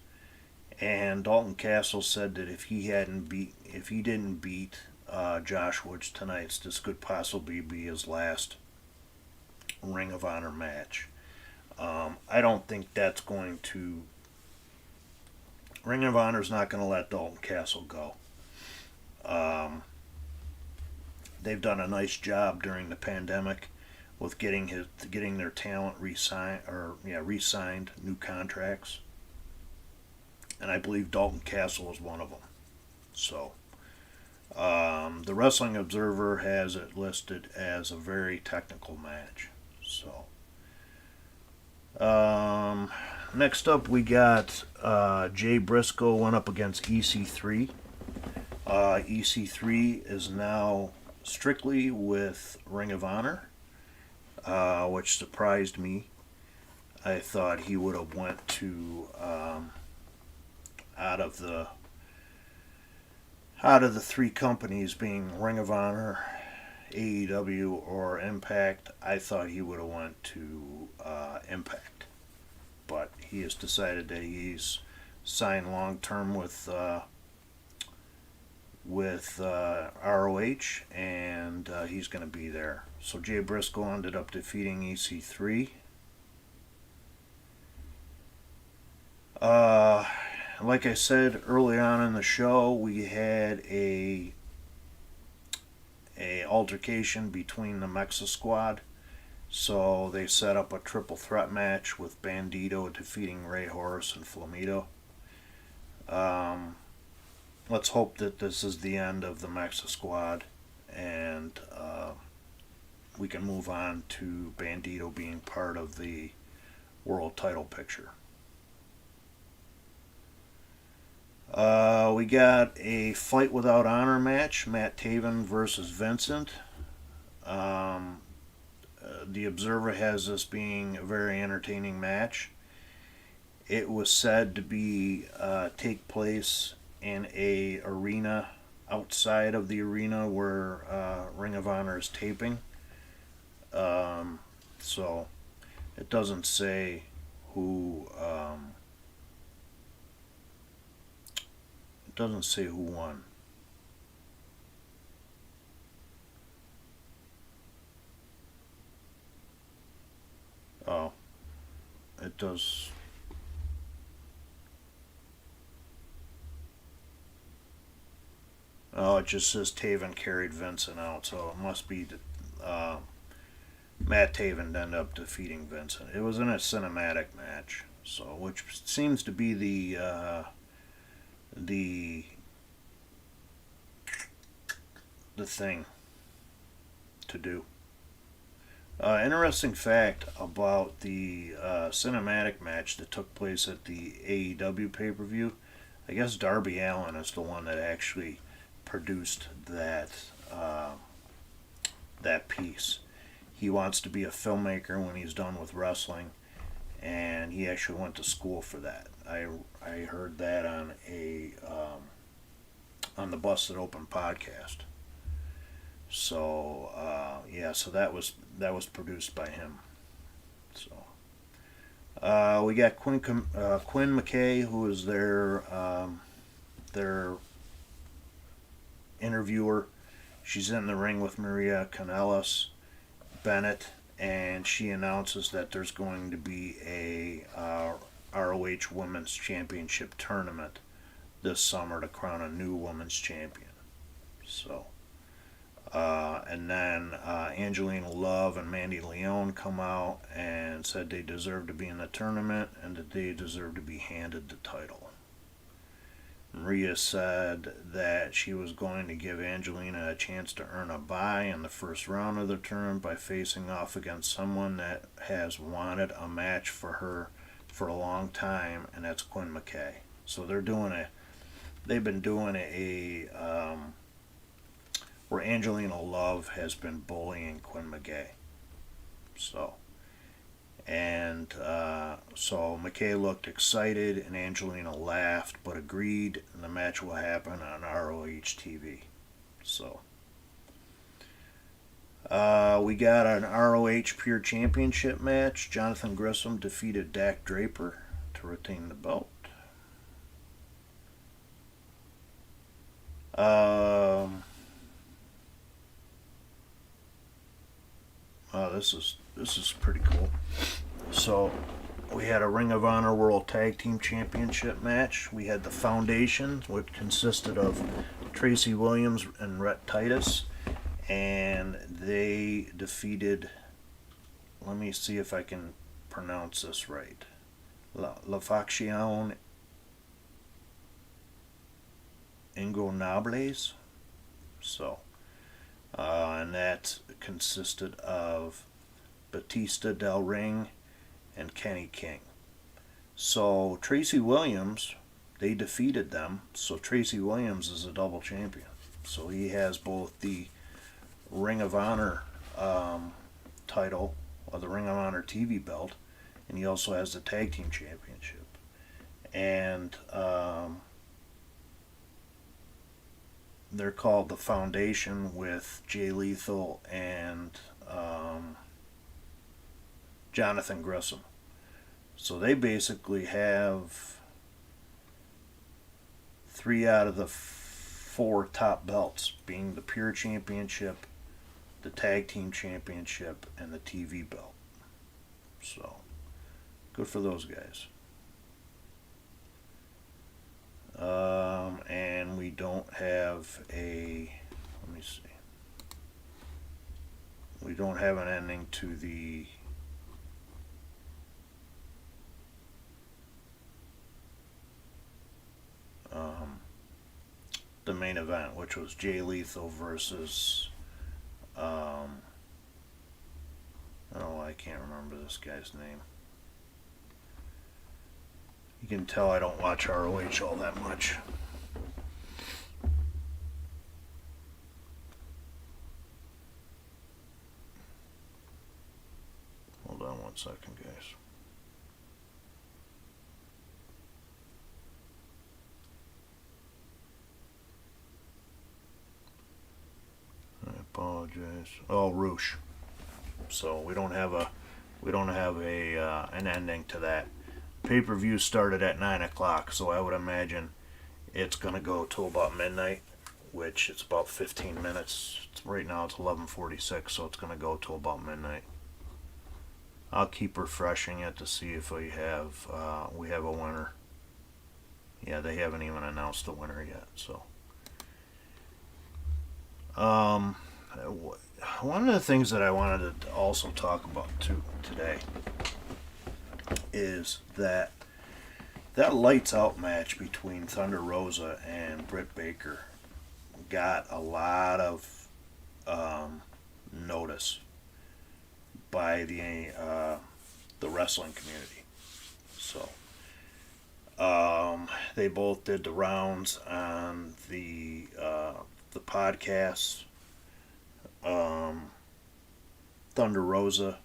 and Dalton Castle said that if he didn't beat Josh Woods tonight, this could possibly be his last Ring of Honor match. I don't think that's going to. Ring of Honor's not going to let Dalton Castle go. They've done a nice job during the pandemic with getting their talent re-signed, new contracts, and I believe Dalton Castle is one of them. So, the Wrestling Observer has it listed as a very technical match. So, next up we got Jay Briscoe went up against EC3. EC3 is now strictly with Ring of Honor, which surprised me. I thought he would have went to out of the three companies, being Ring of Honor, AEW, or Impact. I thought he would have went to Impact, but he has decided that he's signed long term with ROH, and he's going to be there. So Jay Briscoe ended up defeating EC3. Like I said early on in the show, we had a altercation between the Mexa Squad. So they set up a triple threat match with Bandito defeating Ray Horace and Flamito. Let's hope that this is the end of the Mexa Squad, and we can move on to Bandito being part of the world title picture. We got a Fight Without Honor match, Matt Taven versus Vincent. The Observer has this being a very entertaining match. It was said to be take place in a arena outside of the arena where Ring of Honor is taping. So it doesn't say who, it doesn't say who won. Oh, it does. Oh, it just says Taven carried Vincent out, so it must be Matt Taven ended up defeating Vincent. It was in a cinematic match, so which seems to be the the thing to do. Interesting fact about the cinematic match that took place at the AEW pay per view. I guess Darby Allin is the one that actually produced that piece. He wants to be a filmmaker when he's done with wrestling, and he actually went to school for that. I heard that on the Busted Open podcast. So yeah, so that was produced by him. So we got Quinn McKay, who is their interviewer. She's in the ring with Maria Kanellis Bennett, and she announces that there's going to be a ROH Women's Championship tournament this summer to crown a new women's champion. So, and then Angelina Love and Mandy Leone come out and said they deserve to be in the tournament and that they deserve to be handed the title. Maria said that she was going to give Angelina a chance to earn a bye in the first round of the tournament by facing off against someone that has wanted a match for her for a long time, and that's Quinn McKay. So they've been doing where Angelina Love has been bullying Quinn McKay. So McKay looked excited and Angelina laughed but agreed, and the match will happen on ROH TV. So we got an ROH Pure Championship match. Jonathan Grissom defeated Dak Draper to retain the belt. This is pretty cool. So we had a Ring of Honor World Tag Team Championship match. We had the Foundation, which consisted of Tracy Williams and Rhett Titus, and they defeated, let me see if I can pronounce this right, La Faction Ingonables. So, and that consisted of Batista Del Ring and Kenny King. So Tracy Williams, they defeated them. So Tracy Williams is a double champion. So he has both the Ring of Honor title, or the Ring of Honor TV belt, and he also has the Tag Team Championship. And they're called the Foundation with Jay Lethal and Jonathan Grissom. So they basically have 3 out of the 4 top belts, being the Pure Championship, the Tag Team Championship, and the TV belt. So, good for those guys. And we don't have let me see. We don't have an ending to the main event, which was Jay Lethal versus oh, I can't remember this guy's name. You can tell I don't watch ROH all that much. Hold on one second, guys. I apologize. Oh, Roosh. So we don't have an ending to that. pay-per-view started at 9 o'clock, so I would imagine it's going to go till about midnight, which it's about 15 minutes. Right now it's 11:46, so it's going to go till about midnight. I'll keep refreshing it to see if we have a winner. Yeah, they haven't even announced the winner yet. So, one of the things that I wanted to also talk about too today is that lights out match between Thunder Rosa and Britt Baker got a lot of notice by the wrestling community. So they both did the rounds on the podcasts. Thunder Rosa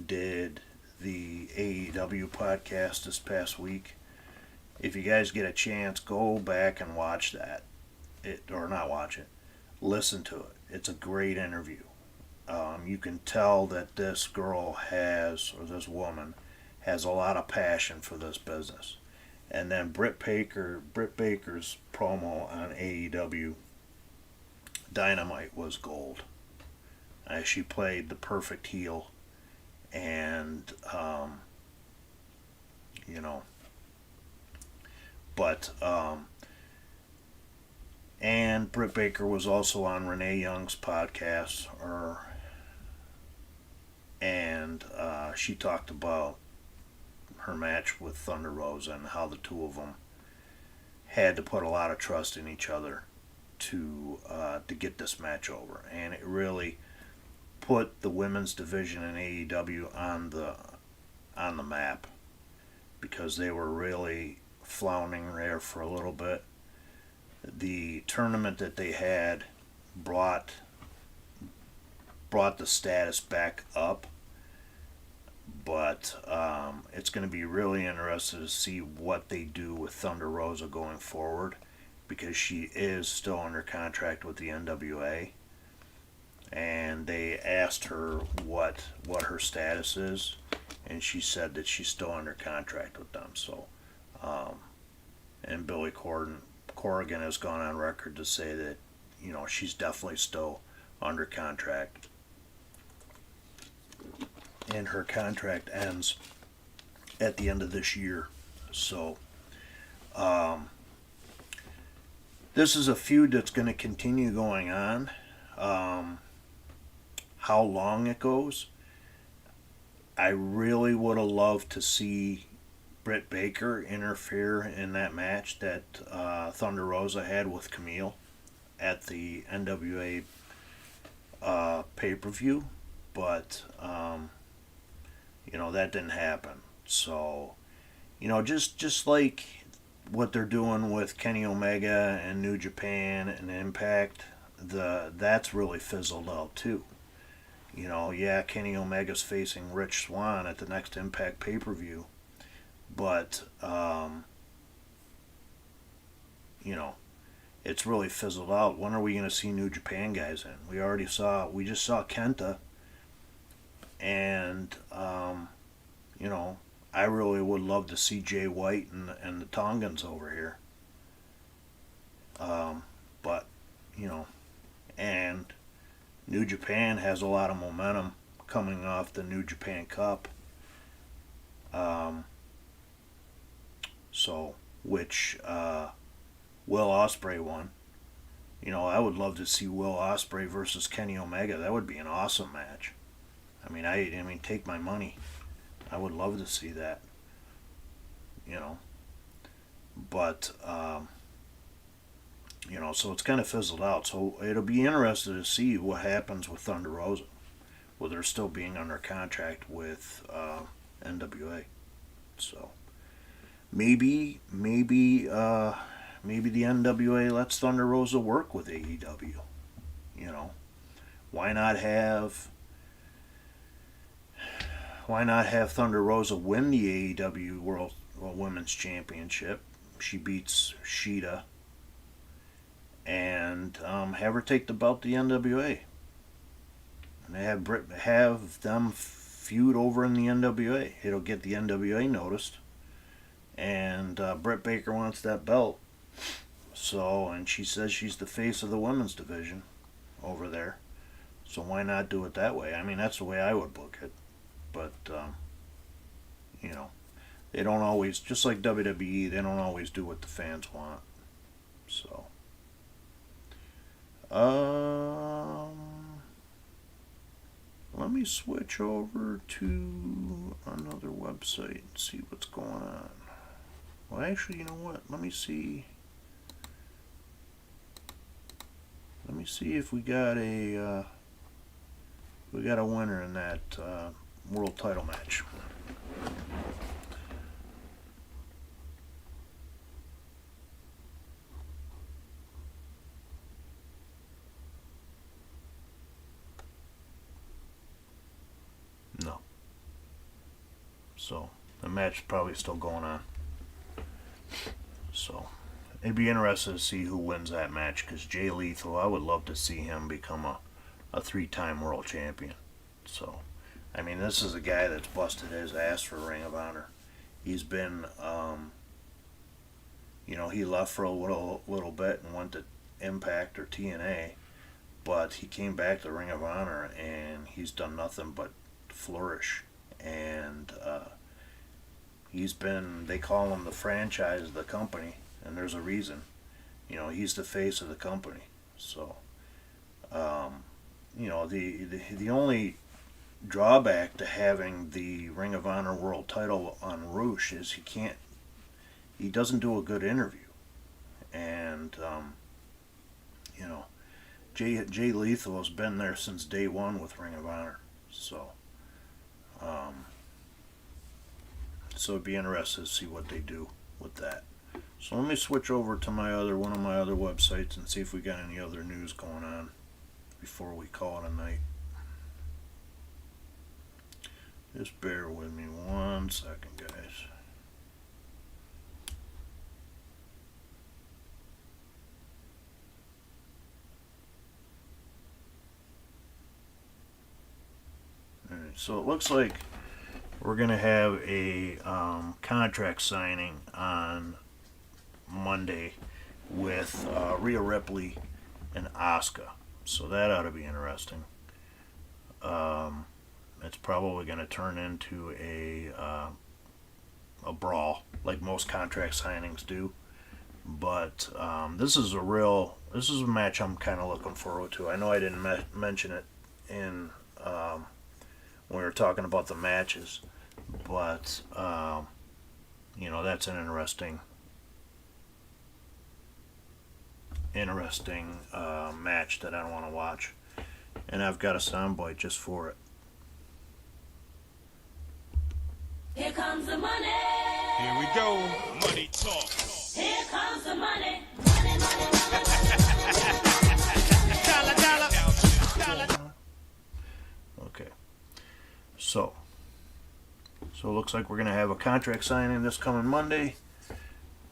did the AEW podcast this past week. If you guys get a chance, go back and watch that. Or not watch it. Listen to it. It's a great interview. You can tell that this this woman has a lot of passion for this business. And then Britt Baker's promo on AEW Dynamite was gold. She played the perfect heel, and and Britt Baker was also on Renee Young's podcast, and she talked about her match with Thunder Rosa and how the two of them had to put a lot of trust in each other to get this match over, and it really put the women's division in AEW on the map, because they were really floundering there for a little bit. The tournament that they had brought the status back up, but it's going to be really interesting to see what they do with Thunder Rosa going forward, because she is still under contract with the NWA, and they asked her what her status is, and she said that she's still under contract with them. So, and Billy Corrigan has gone on record to say that, she's definitely still under contract, and her contract ends at the end of this year. So, this is a feud that's going to continue going on. How long it goes, I really would have loved to see Britt Baker interfere in that match that Thunder Rosa had with Camille at the NWA pay-per-view, but that didn't happen. So, just like what they're doing with Kenny Omega and New Japan and Impact, that's really fizzled out too. Kenny Omega's facing Rich Swann at the next Impact pay-per-view, but it's really fizzled out. When are we going to see New Japan guys in? We just saw Kenta, and I really would love to see Jay White and the Tongans over here. But and New Japan has a lot of momentum coming off the New Japan Cup, which Will Ospreay won. I would love to see Will Ospreay versus Kenny Omega. That would be an awesome match. I mean, take my money. I would love to see that. But so it's kind of fizzled out. So it'll be interesting to see what happens with Thunder Rosa, with her still being under contract with NWA. So maybe the NWA lets Thunder Rosa work with AEW. Why not have Thunder Rosa win the AEW World Women's Championship? She beats Shida, and have her take the belt to the NWA, and have them feud over in the NWA. It'll get the NWA noticed, and Britt Baker wants that belt. So, and she says she's the face of the women's division over there. So why not do it that way? I mean, that's the way I would book it. But you know, they don't always, just like WWE, they don't always do what the fans want. So, let me switch over to another website and see what's going on. Well, actually, you know what? Let me see. Let me see if we got a winner in that world title match. No. So the match is probably still going on. So it'd be interesting to see who wins that match, because Jay Lethal, I would love to see him become a three-time world champion. So, I mean, this is a guy that's busted his ass for Ring of Honor. He's been, he left for a little bit and went to Impact or TNA, but he came back to Ring of Honor and he's done nothing but flourish. And they call him the franchise of the company, and there's a reason. He's the face of the company. So, the only drawback to having the Ring of Honor World Title on Roosh is he doesn't do a good interview, and Jay Lethal has been there since day one with Ring of Honor, so it'd be interesting to see what they do with that. So let me switch over to one of my other websites and see if we got any other news going on before we call it a night. Just bear with me 1 second, guys. Alright, so it looks like we're going to have a contract signing on Monday with Rhea Ripley and Asuka. So that ought to be interesting. It's probably going to turn into a brawl, like most contract signings do. But this is a match I'm kind of looking forward to. I know I didn't mention it in when we were talking about the matches, but that's an interesting match that I want to watch, and I've got a soundbite just for it. Here comes the money. Here we go. Money talk. Here comes the money. Money, money, Dollar. Okay. So it looks like we're going to have a contract signing this coming Monday.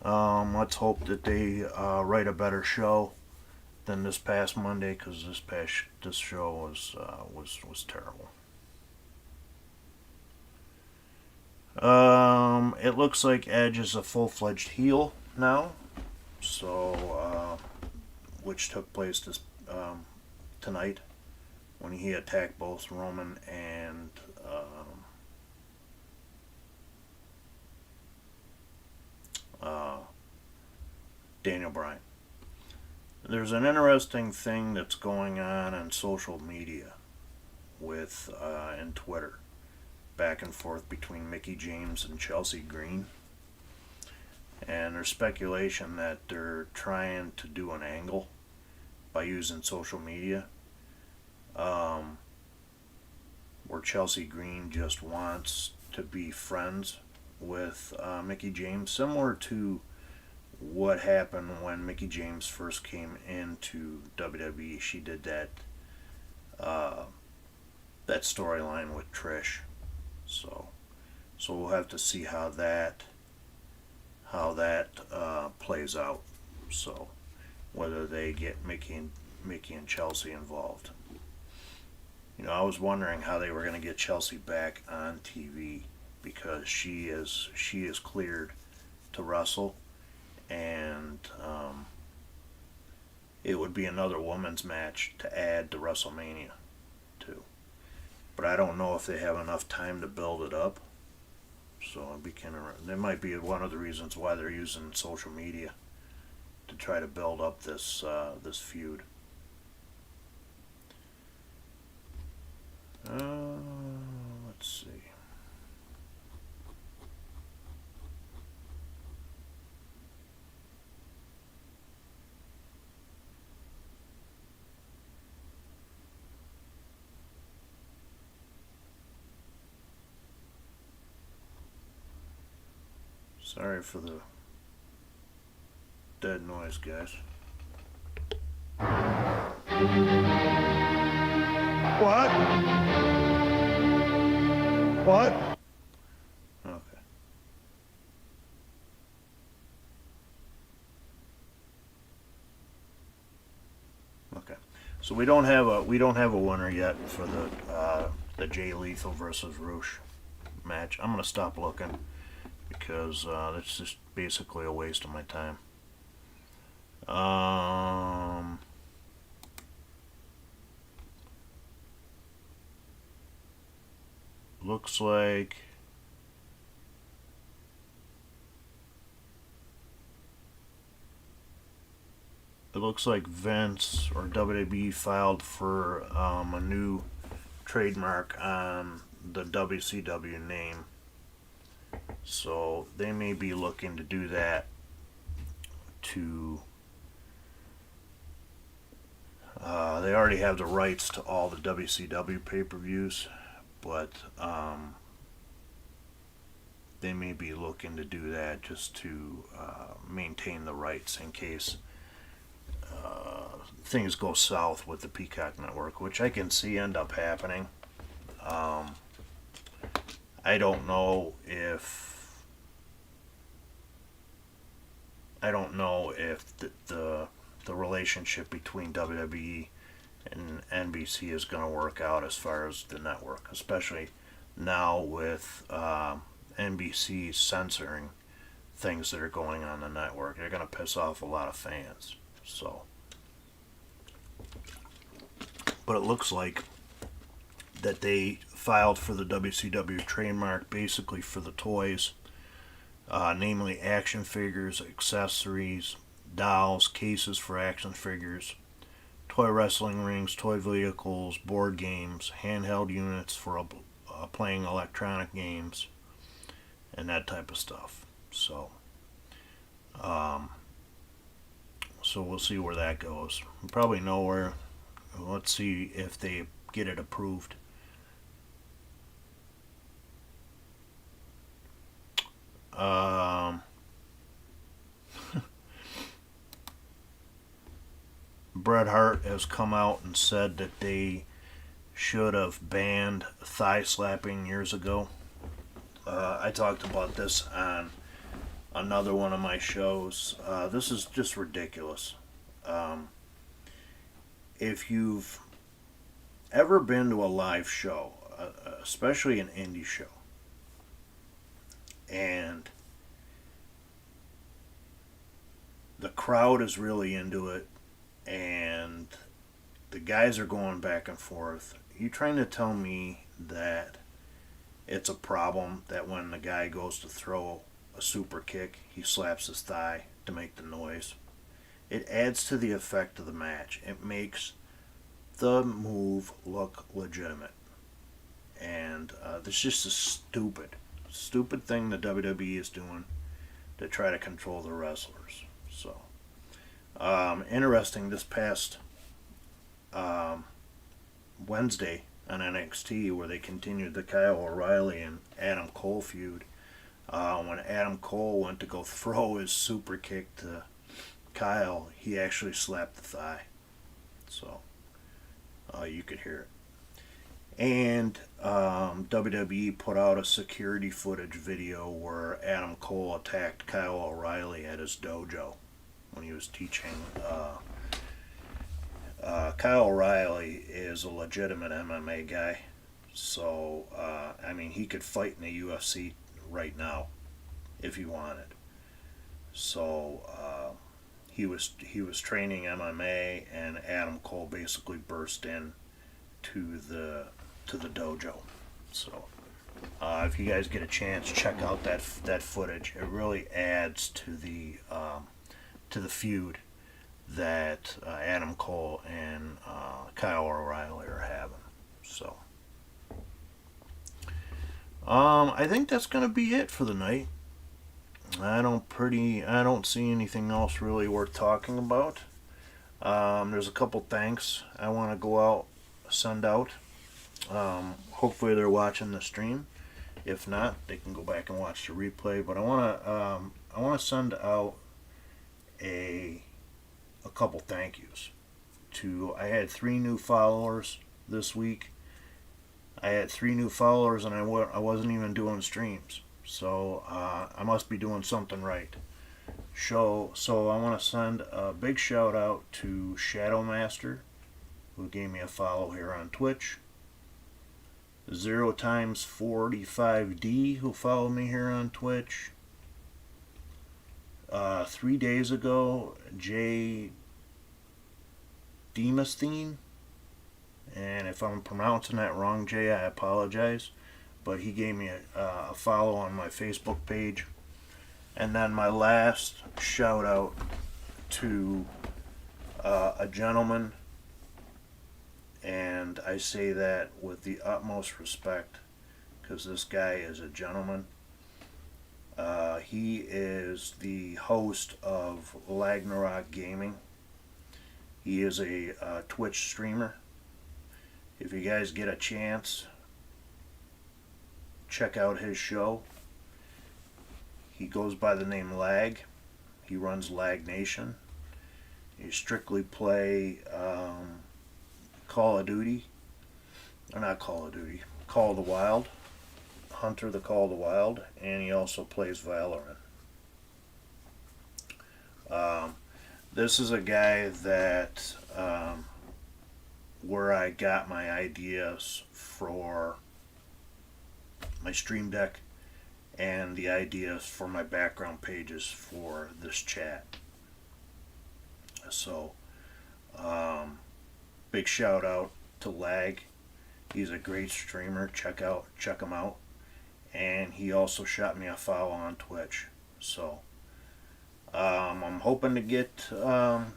Let's hope that they write a better show than this past Monday, because this show was terrible. It looks like Edge is a full-fledged heel now, so which took place tonight when he attacked both Roman and Daniel Bryan. There's an interesting thing that's going on social media with and Twitter, back and forth between Mickie James and Chelsea Green, and there's speculation that they're trying to do an angle by using social media, where Chelsea Green just wants to be friends with Mickie James, similar to what happened when Mickie James first came into WWE. She did that storyline with Trish. So we'll have to see how that plays out. So whether they get Mickey and Chelsea involved. I was wondering how they were going to get Chelsea back on TV, because she is cleared to wrestle, and it would be another women's match to add to WrestleMania too. But I don't know if they have enough time to build it up. So it'd be kind of, that might be one of the reasons why they're using social media to try to build up this this feud. Let's see. Sorry for the dead noise, guys. What? What? Okay. Okay. So we don't have a winner yet for the Jay Lethal versus Roosh match. I'm gonna stop looking because that's just basically a waste of my time. Looks like Vince or WWE filed for a new trademark on the WCW name. So they may be looking to do that to they already have the rights to all the WCW pay-per-views, but they may be looking to do that just to maintain the rights in case things go south with the Peacock Network, which I can see end up happening. I don't know if the relationship between WWE and NBC is going to work out as far as the network, especially now with NBC censoring things that are going on the network. They're going to piss off a lot of fans. So, but it looks like that they filed for the WCW trademark basically for the toys, namely action figures, accessories, dolls, cases for action figures, toy wrestling rings, toy vehicles, board games, handheld units for playing electronic games, and that type of stuff. So, so we'll see where that goes. Probably nowhere. Let's see if they get it approved. Bret Hart has come out and said that they should have banned thigh slapping years ago. I talked about this on another one of my shows. This is just ridiculous. If you've ever been to a live show, especially an indie show, and the crowd is really into it, and the guys are going back and forth, you trying to tell me that it's a problem that when the guy goes to throw a super kick, he slaps his thigh to make the noise? It adds to the effect of the match. It makes the move look legitimate. And this is just a stupid thing the WWE is doing to try to control the wrestlers. So, interesting, this past Wednesday on NXT, where they continued the Kyle O'Reilly and Adam Cole feud, when Adam Cole went to go throw his super kick to Kyle, he actually slapped the thigh. So, you could hear it. And WWE put out a security footage video where Adam Cole attacked Kyle O'Reilly at his dojo when he was teaching. Kyle O'Reilly is a legitimate MMA guy, so I mean, he could fight in the UFC right now if he wanted. So he was training MMA, and Adam Cole basically burst in to the dojo. So if you guys get a chance, check out that footage. It really adds to the feud that Adam Cole and Kyle O'Reilly are having. So I think that's gonna be it for the night. I don't see anything else really worth talking about. There's a couple thanks I want to go out, send out. Hopefully they're watching the stream. If not, they can go back and watch the replay. But I want to send out a couple thank yous to. I had 3 new followers this week. I had 3 new followers, and I wasn't even doing streams. So I must be doing something right. So I want to send a big shout out to Shadow Master, who gave me a follow here on Twitch. 0x45D, who followed me here on Twitch. 3 days ago, Jay Demosthene, and if I'm pronouncing that wrong, Jay, I apologize, but he gave me a follow on my Facebook page. And then my last shout out to a gentleman, and I say that with the utmost respect because this guy is a gentleman. He is the host of Ragnarok Gaming. He is a Twitch streamer. If you guys get a chance, check out his show. He goes by the name Lag. He runs Lag Nation. He strictly play Call of Duty. Or not Call of Duty. Call of the Wild. Hunter the Call of the Wild. And he also plays Valorant. This is a guy that where I got my ideas for my Stream Deck and the ideas for my background pages for this chat. So, big shout out to Lag. He's a great streamer. Check him out. And he also shot me a follow on Twitch. So, I'm hoping to get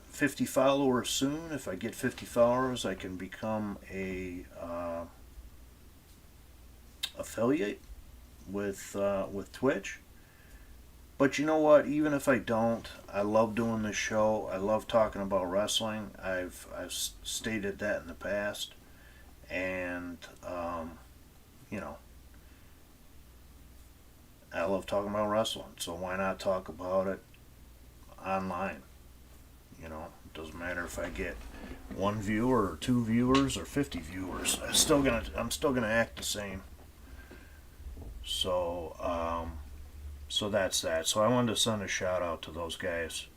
50 followers soon. If I get 50 followers, I can become a affiliate with Twitch. But you know what? Even if I don't, I love doing this show. I love talking about wrestling. I've stated that in the past, and you know, I love talking about wrestling. So why not talk about it online? You know, it doesn't matter if I get 1 viewer or 2 viewers or 50 viewers. I'm still gonna act the same. So so that's that. So I wanted to send a shout out to those guys.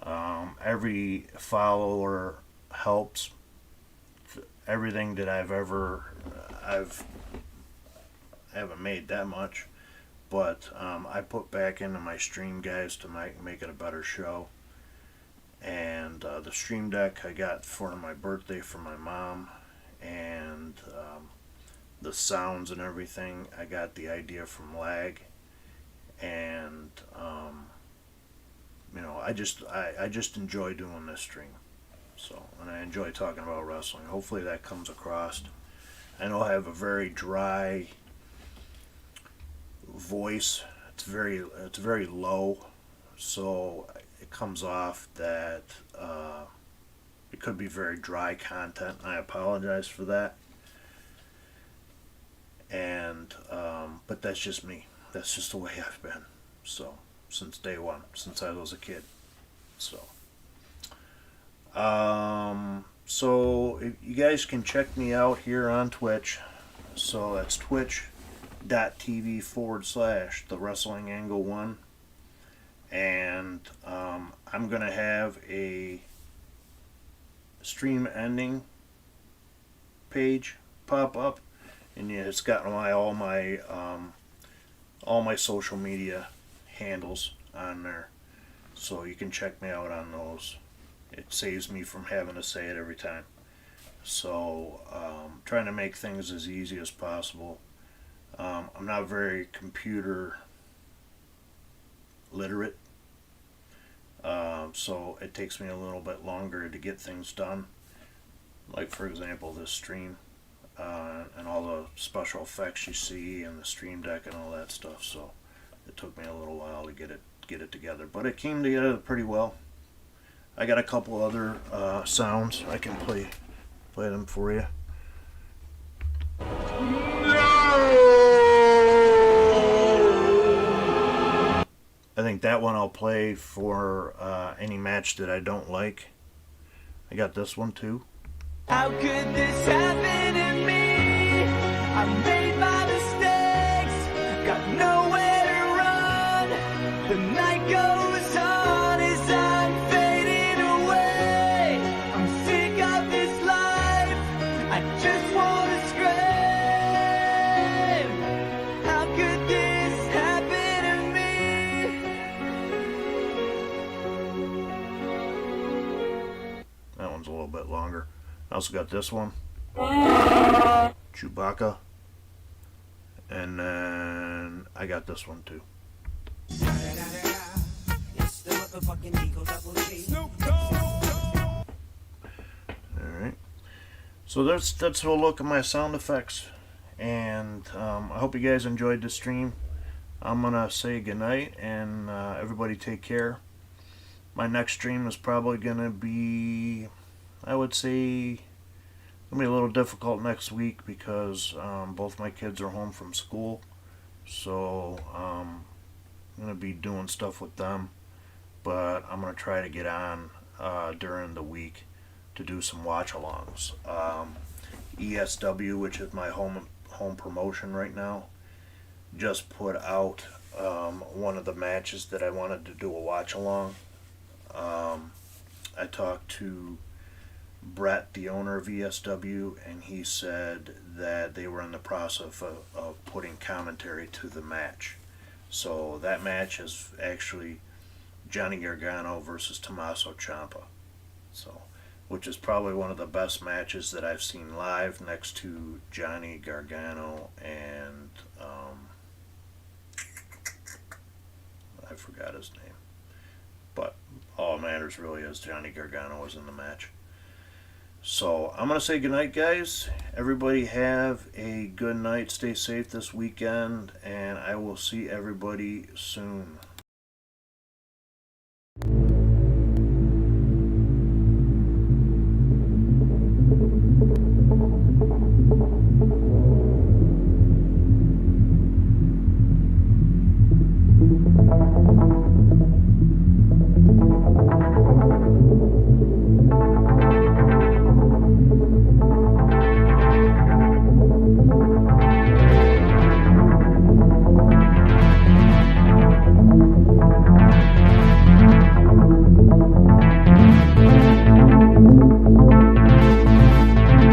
Every follower helps. Everything that I haven't made that much, but I put back into my stream, guys, to make it a better show. And the Stream Deck I got for my birthday from my mom, and the sounds and everything, I got the idea from Lag. And you know, I just enjoy doing this stream. So, and I enjoy talking about wrestling. Hopefully that comes across. I know I have a very dry voice. It's very low, so it comes off that it could be very dry content. I apologize for that. And but that's just me. That's just the way I've been. So since day one, since I was a kid. So so you guys can check me out here on Twitch. So that's twitch.tv/thewrestlingangle1. And I'm gonna have a stream ending page pop up, and yeah, it's got all my social media handles on there. So you can check me out on those. It saves me from having to say it every time. So trying to make things as easy as possible. I'm not very computer literate, so it takes me a little bit longer to get things done. Like, for example, this stream and all the special effects you see and the stream deck and all that stuff. So it took me a little while to get it together, but it came together pretty well. I got a couple other sounds I can play them for you. I think that one I'll play for any match that I don't like. I got this one too. How could this happen to me? I made my mistakes, got nowhere to run. The night goes on as I'm fading away. I'm sick of this life, I just wanna scream. How could this happen to me? That one's a little bit longer. I also got this one, Chewbacca, and then I got this one too. Alright, so that's a look at my sound effects, and I hope you guys enjoyed the stream. I'm gonna say goodnight, and everybody take care. My next stream is probably gonna be, I would say, it's gonna be a little difficult next week because both my kids are home from school, so I'm gonna be doing stuff with them. But I'm gonna try to get on during the week to do some watch-alongs. ESW, which is my home promotion right now, just put out one of the matches that I wanted to do a watch-along. I talked to Brett, the owner of ESW, and he said that they were in the process of putting commentary to the match. So that match is actually Johnny Gargano versus Tommaso Ciampa. So, which is probably one of the best matches that I've seen live, next to Johnny Gargano and I forgot his name. But all that matters really is Johnny Gargano was in the match. So I'm going to say goodnight, guys. Everybody have a good night. Stay safe this weekend, and I will see everybody soon.